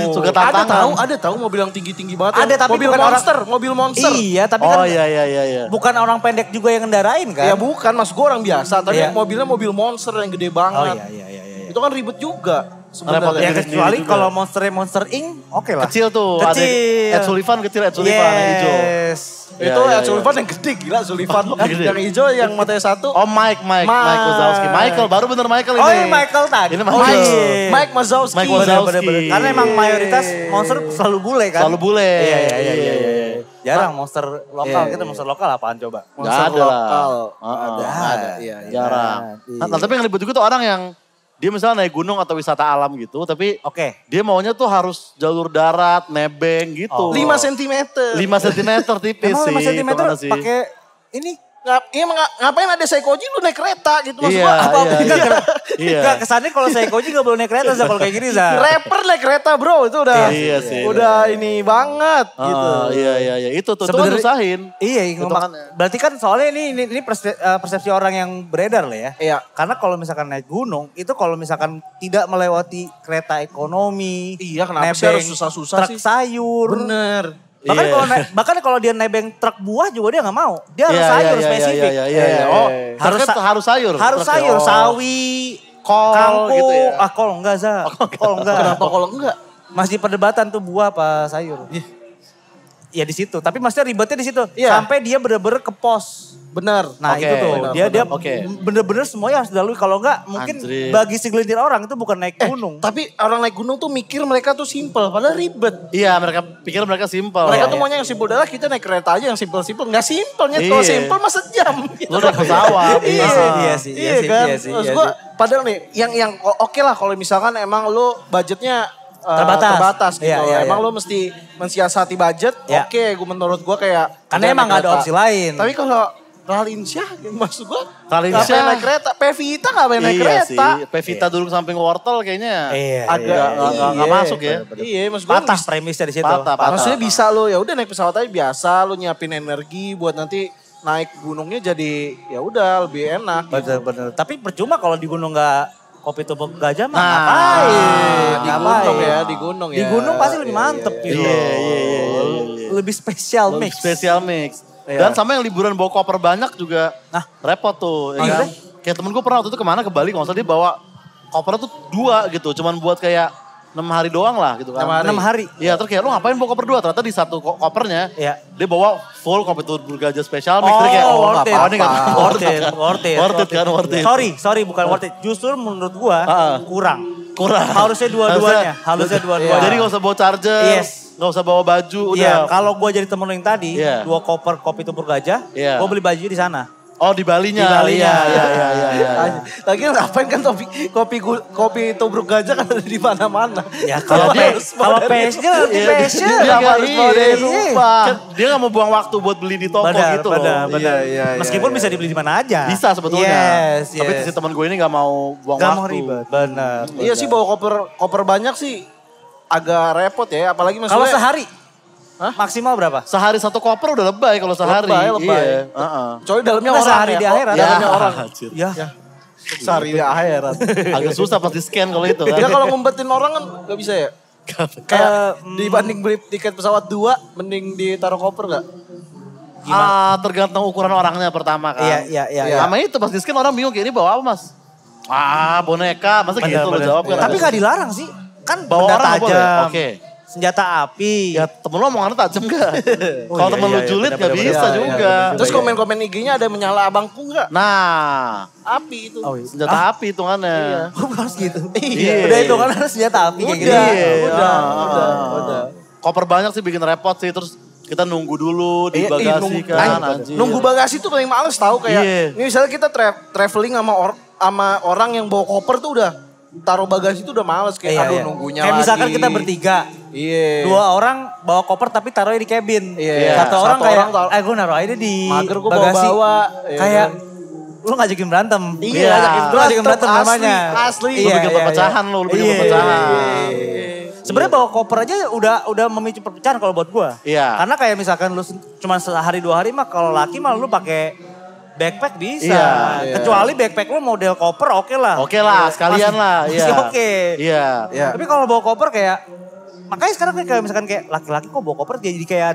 Suka tantangan.
Ada tahu mobil yang tinggi-tinggi banget.
Ada,
yang
tapi
mobil
bukan
mobil monster.
Iya, tapi
Oh
kan
iya.
bukan orang pendek juga yang ngendarain kan?
Ya bukan, mas gue orang biasa. Tapi
Iya.
mobilnya mobil monster yang gede
Oh
banget.
iya.
Itu kan ribet juga.
Ngerepotin
Ya
diri
kecuali
sendiri juga.
kalau Monster Inc. Oke lah.
Kecil tuh. Ada
Kecil.
Ed Sullivan kecil, Ed Sullivan yang hijau.
Yes.
Itu
Iya,
Ed Sullivan yang gede gila Sullivan.
Gede.
Yang hijau yang matanya satu.
Oh Mike Wazowski. Michael, baru bener Michael ini.
Oh ini Michael tadi.
Ini
Oh,
Michael.
iya.
Mike Wazowski.
Mike Wazowski.
Bener. Karena emang mayoritas monster selalu bule kan.
Selalu bule.
Iya. Jarang monster lokal.
Iya,
Kita monster lokal apaan coba?
Gak
Monster
ada lah.
lokal.
Heeh.
Ada. Iya.
Jarang.
Iya.
Nah, tapi yang ribet juga tuh orang yang dia misalnya naik gunung atau wisata alam gitu, tapi
Oke.
dia maunya tuh harus jalur darat, nebeng gitu.
5 cm.
5 cm tipis
Emang
sih.
5 cm
hitungannya sih.
pakai ini?
Ngapain ada Seikoji lu naik kereta gitu maksud
Iya,
gua apa?
iya. Iya.
Enggak kesannya kalau saya Koji gak boleh naik kereta Za, kalau kayak gini Za.
Rapper naik kereta bro itu udah
Iya sih.
udah ini banget gitu.
Iya. Itu tuh
Sebenarnya-
nyusahin.
Iya,
Hitungannya.
berarti kan soalnya ini persepsi orang yang beredar lah ya.
Iya.
Karena kalau misalkan naik gunung, itu kalau misalkan tidak melewati kereta ekonomi,
Iya, kenapa sih
nebeng
harus susah-susah
truk
sih?
sayur.
Bener.
Iya.
Bahkan kalau dia nebeng truk buah juga dia nggak mau. Dia harus sayur spesifik.
Iya. Oh,
Harus
harus sayur.
Harus
Truknya.
sayur,
Oh.
sawi,
Kol
kangkung.
gitu ya.
Kol enggak, Za. Kol enggak.
Kenapa kalau enggak?
Masih perdebatan tuh buah apa sayur. Ya di situ, tapi maksudnya ribetnya di situ.
Iya.
Sampai dia bener-bener ke pos.
Bener.
Nah
Oke,
itu tuh,
benar,
dia
benar.
Oke.
bener-bener semuanya harus dilalui. Kalau enggak mungkin
Anjir.
bagi segelintir orang itu bukan naik gunung.
Tapi orang naik gunung tuh mikir mereka tuh simple, padahal ribet.
Iya, mereka pikir mereka simpel.
Mereka
Iya,
tuh
iya.
maunya yang simpel, adalah kita naik kereta aja yang simpel-simpel. Nggak simpelnya, kalau
Iya.
simpel mah sejam.
Lu naik pesawat.
Iya,
Iya sih,
iya kan.
iya sih,
Maksud
iya
gua,
sih.
padahal nih, yang oke lah kalau misalkan emang lu budgetnya
Terbatas.
gitu.
Iya, iya,
Emang
iya.
lu mesti mensiasati budget,
Iya.
oke. Menurut gua kayak.
Karena
ada
emang
naik
nggak ada
kereta.
opsi lain.
Tapi kalau Ralinsyah, maksud gua.
Ralinsyah.
Ngapain naik kereta? Pevita ngapain naik
Iya
kereta?
sih, Pevita duduk samping wortel kayaknya
Iya,
agak nggak masuk ya.
Iya, maksud gua
Patah
bisa-
premisnya di situ.
Patah.
Maksudnya bisa lo ya udah naik pesawat aja biasa, lo nyiapin energi buat nanti naik gunungnya jadi ya udah lebih enak. Gitu.
Bener-bener. Tapi percuma kalau di gunung nggak kopi tubruk gajah mah
Nah,
ngapain?
Di gunung ya, di gunung ya.
Di gunung pasti lebih
Iya,
mantep
iya,
gitu.
Iya.
Lebih spesial
Lebih
mix.
Spesial mix.
Iya.
Dan sama yang liburan bawa koper banyak juga
Nah.
repot tuh.
Oh,
Ya kan?
iya?
Kayak temen gue pernah waktu itu kemana ke Bali, kalau nggak salah dia bawa kopernya tuh 2 gitu. Cuman buat kayak 6 hari doang lah gitu kan.
6 hari.
Iya, terus kayak lu ngapain bawa koper 2? Ternyata di satu kopernya
Iya.
dia bawa full kopi tubruk gajah spesial mix. Terus kayak,
worth it.
oh, ini nggak
Worth it, worth it.
Worth it kan, worth it.
Sorry, bukan worth it. Justru menurut gua kurang.
Kurang.
Harusnya dua-duanya. Harusnya dua-duanya.
Jadi gak usah bawa charger,
Yes.
gak usah bawa baju,
Iya,
udah.
kalau gua jadi temen lu yang tadi,
Iya.
2 koper kopi tubruk gajah,
Iya.
gua beli baju di sana.
Oh di Balinya.
Di Balinya.
Iya.
Lagi ngapain kan kopi tubruk gajah kan ada di mana-mana.
Ya kalau
Jadi
kalau passion, di passion.
Dia
Kenapa
nggak
harus bawa dari
iya.
rumah?
Kan dia gak mau buang waktu buat beli di toko gitu loh.
Benar.
Iya,
Meskipun bisa dibeli di mana aja.
Bisa sebetulnya.
Yes,
Tapi
yes.
si teman gue ini gak mau buang
Gak
waktu.
mau ribet. Benar.
Iya sih bawa koper banyak sih agak repot ya, apalagi
Kalau
maksudnya.
sehari,
Hah?
maksimal berapa?
Sehari 1 koper udah lebay kalau sehari.
Lebay.
Iya. Heeh.
Coy dalamnya
Nggak,
orang
sehari
ya.
di akhirat.
Dalamnya
Ya,
orang.
anjir.
Ya.
Sehari di akhirat.
Agak susah pas di scan kalau itu kan.
Ya kalau ngumpetin orang kan gak bisa ya. Kayak dibanding beli tiket pesawat 2 mending ditaruh koper gak?
Tergantung ukuran orangnya pertama kan.
Iya.
Sama itu pas di scan orang bingung kayak ini bawa apa mas? Boneka, masa gitu lo jawab kan.
Tapi gak dilarang sih. Kan
bawa
benda
orang nggak boleh?
tajam.
Oke.
Senjata api.
Ya temen lo omongannya tajam gak? Kalau
iya,
temen lu
iya,
julid
benar,
gak
benar,
bisa
benar.
juga.
Iya,
Terus komen-komen IG-nya ada menyala abangku gak?
Nah,
Api itu.
Oh, iya.
senjata api hitungannya.
Oh, harus gitu.
Iya.
Udah itu kan harus senjata api kayak gitu.
Iya.
udah.
Koper banyak sih bikin repot sih. Terus kita nunggu dulu di bagasi kan. Anjir.
Nunggu bagasi tuh paling males tahu kayak.
Iya.
Ini misalnya kita traveling sama orang yang bawa koper tuh udah taruh bagasi tuh udah males kayak aduh nunggunya
Kayak
lagi.
misalkan kita bertiga.
Iya.
2 orang bawa koper tapi taruhnya di cabin.
Iya.
Satu orang
Satu
kayak,
orang taruh-
gue naruh aja di
Mager gua
bagasi.
bawa-bawa, iya
Kayak,
kan?
lu ngajakin berantem.
Iya,
Lu ngajakin berantem
asli,
namanya.
asli.
Lu bikin perpecahan lu bikin perpecahan.
Sebenarnya bawa koper aja udah memicu perpecahan kalau buat gua.
Iya.
Karena kayak misalkan lu cuma sehari 2 hari mah kalau laki mah lu pakai backpack bisa.
Iya.
Kecuali backpack lu model koper oke lah.
Oke lah, sekalian
Masih-
lah.
Masih
Iya.
oke.
Iya.
Iya.
Tapi kalau bawa koper kayak, makanya sekarang kayak misalkan kayak laki-laki kok bawa koper jadi kayak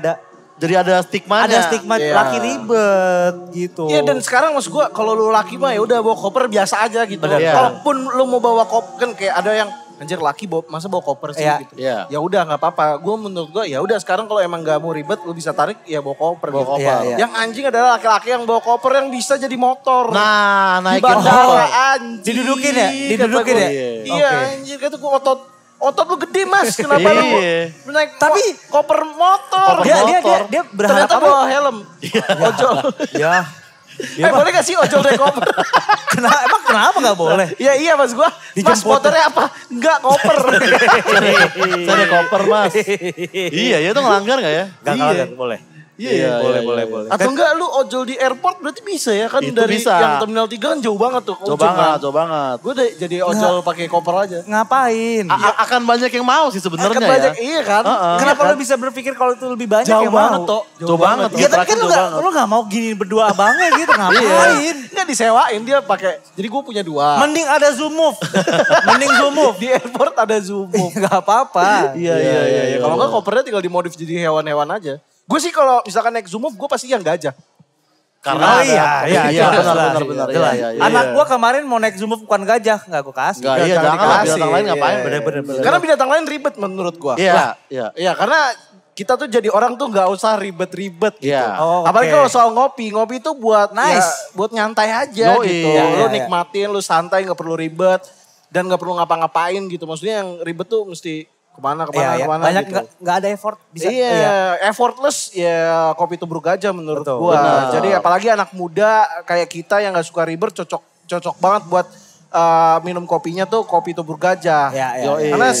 Jadi ada stigmanya.
ada stigma
Iya.
laki ribet gitu.
Iya dan sekarang maksud gue kalau lu laki mah ya udah bawa koper biasa aja gitu.
Benar.
Iya.
Kalaupun lu mau bawa koper kan kayak ada yang anjir laki masa bawa koper sih
Iya.
gitu.
Iya.
Ya udah nggak apa-apa. Menurut gue ya udah sekarang kalau emang nggak mau ribet lu bisa tarik ya bawa koper.
Bawa
gitu.
koper.
Iya.
Yang anjing adalah laki-laki yang bawa koper yang bisa jadi motor.
Nah,
di
naikin
bandara
motor.
anjing.
Didudukin ya? Didudukin
Kata
ya?
gua. Iya
Oke.
anjir kata gue otot lu gede mas. Kenapa lu
Iya.
naik
Tapi-
koper motor?
Dia berharap
Ternyata
apa?
bawa helm. Ojol.
Ya.
Boleh gak sih ojol naik koper?
Emang kenapa gak boleh?
Iya mas gua. Mas
Dijemput.
motornya apa? Enggak koper.
Saya ada koper mas. Iya ya itu ngelanggar gak ya?
Gak boleh.
Iya,
boleh.
Atau enggak lu ojol di airport berarti bisa ya kan
Itu
dari
bisa.
yang terminal 3 kan jauh banget tuh.
Coba banget.
Gue jadi ojol pakai koper aja.
Ngapain?
Akan banyak yang mau sih sebenarnya
Kan
ya.
banyak, iya kan?
Kenapa lu bisa berpikir kalau itu lebih banyak
Jauh
yang
banget
mau?
toh.
Jauh banget.
Ya tapi kan
Jauh banget.
lu gak mau gini berdua abangnya gitu, ngapain?
Enggak disewain dia pakai. Jadi gue punya 2.
Mending ada zoom move. Mending zoom move.
Di airport ada zoom move.
Gak apa-apa.
Iya.
Kalau enggak kopernya tinggal dimodif jadi hewan-hewan aja. Gue sih kalau misalkan naik zoom move gue pasti yang gajah.
Oh
Karena
iya,
benar.
jelas.
Iya.
Anak gua kemarin mau naik zoom move bukan gajah, gak gua kasih.
Enggak, iya
Jangan
jangan lah
dikasih.
binatang lain ngapain.
Iya.
Bener.
Karena binatang lain ribet menurut gue.
Iya.
Iya karena kita tuh jadi orang tuh nggak usah ribet-ribet gitu.
Iya.
Oh,
Apalagi
oke.
kalau soal ngopi itu buat
Nice.
ya, buat nyantai aja
Yoi.
gitu.
Iya,
Lu
iya.
nikmatin, lu santai, nggak perlu ribet dan nggak perlu ngapa-ngapain gitu. Maksudnya yang ribet tuh mesti kemana
Iya. Banyak
gitu.
gak ada effort. Bisa.
Iya, effortless ya kopi tubruk gajah menurut
Betul,
gua.
benar.
Jadi apalagi anak muda kayak kita yang nggak suka ribet cocok banget buat minum kopinya tuh kopi tubruk gajah.
Iya.
Yoi.
Karena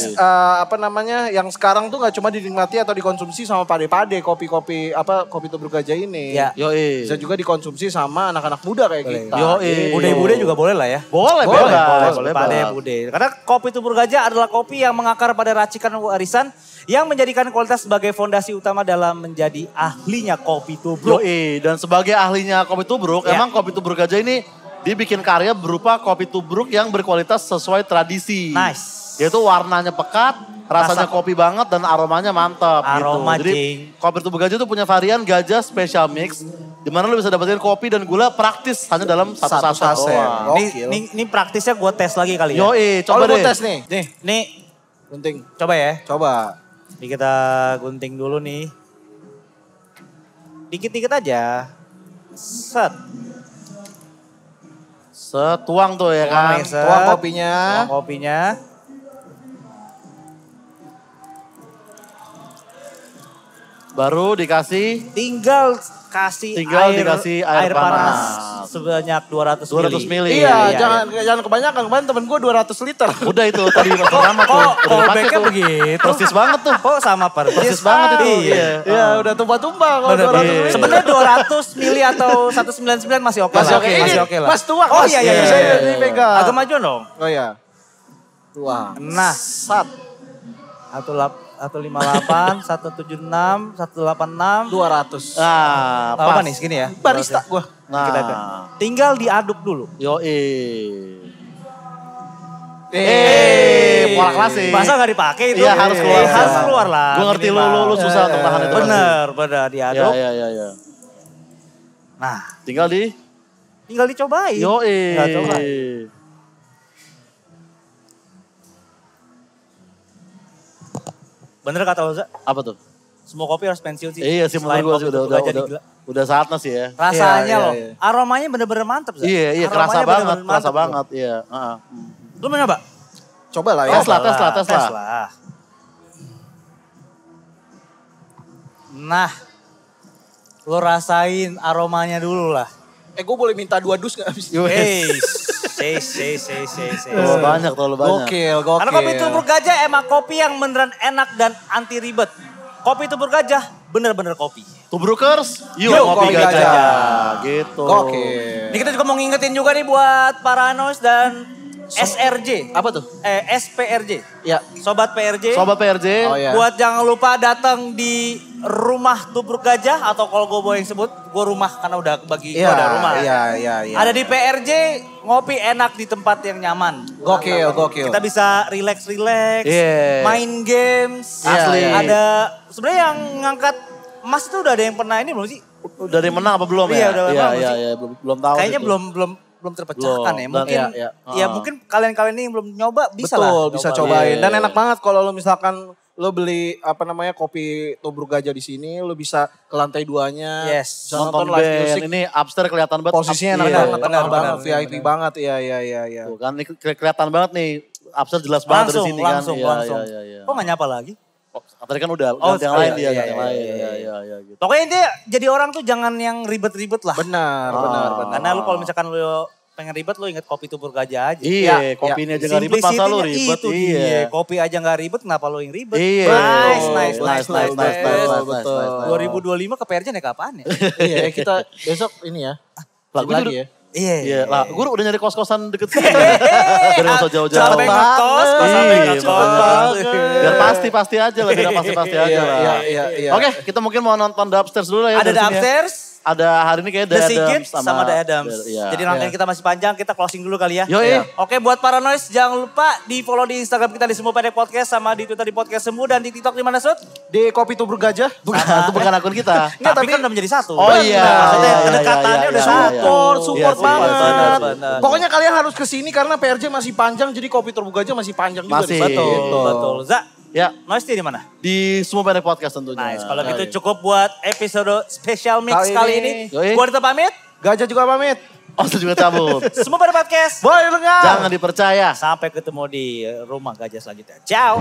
apa namanya yang sekarang tuh nggak cuma dinikmati atau dikonsumsi sama pade-pade kopi tubruk gajah ini.
Iya.
Yoi.
Bisa juga dikonsumsi sama anak-anak muda kayak
Boleh.
kita.
Yoi.
Bude-bude juga boleh lah ya.
Boleh,
Boleh.
bebas.
Pade bude. Karena kopi tubruk gajah adalah kopi yang mengakar pada racikan warisan yang menjadikan kualitas sebagai fondasi utama dalam menjadi ahlinya kopi tubruk.
Yoi, dan sebagai ahlinya kopi tubruk,
Ya.
emang kopi tubruk gajah ini dibikin karya berupa kopi tubruk yang berkualitas sesuai tradisi.
Nice.
Yaitu warnanya pekat, rasanya kopi banget dan aromanya mantap
Aroma,
gitu. Jadi
Jing.
kopi tubruk gajah itu punya varian gajah special mix, di mana lu bisa dapetin kopi dan gula praktis hanya dalam satu
Satu
saset
saset.
doang.
Gokil.
Ini praktisnya gue tes lagi kali ya.
Yoi,
Coba
coba deh.
tes nih.
Nih,
Gunting.
coba ya.
Coba.
Ini kita gunting dulu nih. Dikit-dikit aja. Set.
Setuang tuh ya
Tuang
kan.
nih, set.
Tuang kopinya.
Tuang kopinya.
Baru dikasih
Tinggal dikasih air panas. Sebanyak 200
200 mili.
Iya, jangan kebanyakan. Kemarin temen gue 200 liter.
Udah itu tadi pas pertama tuh.
Kok
Udah dipakai
callbacknya
tuh.
begitu?
Persis banget tuh.
Kok sama persis?
Persis banget itu.
Iya.
Iya, udah tumpah-tumpah kalau
Bener,
200
bener.
liter.
Sebenarnya 200 mili atau 199 masih oke
Masih
lah.
oke.
Masih
Ini
oke lah.
Mas tuang,
Oh
Mas.
iya.
Saya dipegang.
Agak maju dong.
Oh iya. Tuang.
Nah.
Sat.
158, 176, 186.
200.
Nah,
Apa
pas.
nih segini ya?
Barista gue.
Nah,
Tinggal diaduk dulu.
yoi.
Pola
pola klasik.
Masa nggak dipakai itu?
Iya, harus keluar.
Harus keluar lah.
Gue ngerti
minimal.
lu susah untuk tahan itu.
Bener diaduk.
Iya.
Nah,
Tinggal di
tinggal dicobain.
yoi.
Tinggal coba. Bener kata Oza,
Apa tuh?
semua kopi harus pensiun sih.
Iya sih
Selain
menurut gue sih
kopi tubruk gajah gila.
udah saatnya sih ya.
Rasanya
Iya,
loh,
iya.
aromanya bener-bener mantep. Za.
Iya,
Aromanya
kerasa
bener-bener
banget, kerasa
mantep loh.
banget. Iya, heeh.
Lu mau nyoba?
Coba lah ya.
Tes lah.
lah. Nah, lo rasain aromanya dulu lah.
Gue boleh minta 2 dus gak habis?
Say.
Terlalu banyak.
Gokil.
Karena kopi tubruk gajah emang kopi yang beneran enak dan anti ribet. Kopi tubruk gajah bener-bener kopi.
Tubrukers, yuk
Yuk,
ngopi
kopi
gajah.
gajah.
Gitu.
Gokil.
Ini kita juga mau ngingetin juga nih buat para Anois dan SRJ.
Apa tuh?
SPRJ.
Ya.
Sobat PRJ.
Sobat PRJ,
Oh, iya.
Buat jangan lupa datang di rumah tubruk gajah atau kalau gue boleh sebut gue rumah karena udah bagi gue ada rumah.
Iya.
Ada di PRJ ngopi enak di tempat yang nyaman.
Gokil.
Kita bisa relax,
Iya.
main games.
Asli.
Ada sebenarnya yang ngangkat emas itu udah ada yang pernah ini belum sih?
udah ada yang menang apa belum
Iya,
ya?
udah menang belum sih?
Belum tahu.
Kayaknya
itu.
belum belum terpecahkan
Belum.
ya. Mungkin
Iya,
ya mungkin kalian-kalian ini yang belum nyoba bisa lah.
Betul, bisa
nyoba.
cobain.
Iya.
Dan enak banget kalau lo misalkan lo beli kopi Tubruk Gajah di sini, lo bisa ke lantai 2-nya.
Yes.
Bisa
Nonton
nonton live
band.
music.
Ini upstairs kelihatan banget.
Posisinya enak
Iya.
banget,
benar,
enak banget,
benar,
VIP
benar.
banget. Iya.
Tuh kan ini kelihatan banget nih. Upstairs jelas banget dari sini
Langsung.
kan. Iya.
Kok gak nyapa lagi?
Tadi kan udah
Oh,
ganti yang lain dia,
iya,
ganti yang
iya,
lain.
iya,
Iya, gitu.
Pokoknya intinya jadi orang tuh jangan yang ribet-ribet lah.
Benar.
Karena lu kalau misalkan lu pengen ribet lu inget kopi Tubruk Gajah aja.
Iya, kopi ini aja gak ribet, masa lu ribet.
Itu dia. Kopi aja gak ribet, kenapa lu yang ribet?
Iya.
Nice.
Betul.
2025 ke PRJ naik apaan ya?
Iya, kita besok ini ya.
Lah, gue
Lagi
juga-
ya.
Iya, lah gue udah nyari kos-kosan deket sini. Biar gak usah jauh-jauh.
Sampai ngekos, sampai
Iya,
ngekos.
biar pasti aja lah, biar pasti aja lah.
Iya.
Oke, kita mungkin mau nonton The Upstairs dulu ya.
Ada
dari
The
sini ya.
Upstairs,
Ada hari ini kayak
The
The
Sigit
Adams
sama The Adams.
Iya.
Jadi rangkaian kita masih panjang, kita closing dulu kali ya.
Yoi.
Oke, buat para noise jangan lupa di follow di Instagram kita di Semua Pendek Podcast sama di Twitter di Podcast Semu dan di TikTok di mana Sud?
Di Kopi Tubruk Gajah.
Bukan, itu bukan akun kita.
Tapi kan udah menjadi satu.
Oh iya.
Maksudnya
Iya,
kedekatannya
iya,
udah
iya,
satu.
iya.
Support
Iya,
banget.
benar.
Pokoknya kalian harus kesini karena PRJ masih panjang, jadi Kopi Tubruk Gajah masih panjang juga.
Masih.
nih.
Betul. Za,
Ya,
noise di mana?
di Semua Pendek Podcast tentunya.
Nice. Kalau gitu cukup buat episode special mix
Kali
kali
ini.
ini.
Yoi.
Gua Dita pamit.
Gajah juga pamit.
Oh, itu juga cabut.
Semua pada podcast.
Boleh dengar.
Jangan dipercaya.
Sampai ketemu di rumah gajah selanjutnya. Ciao.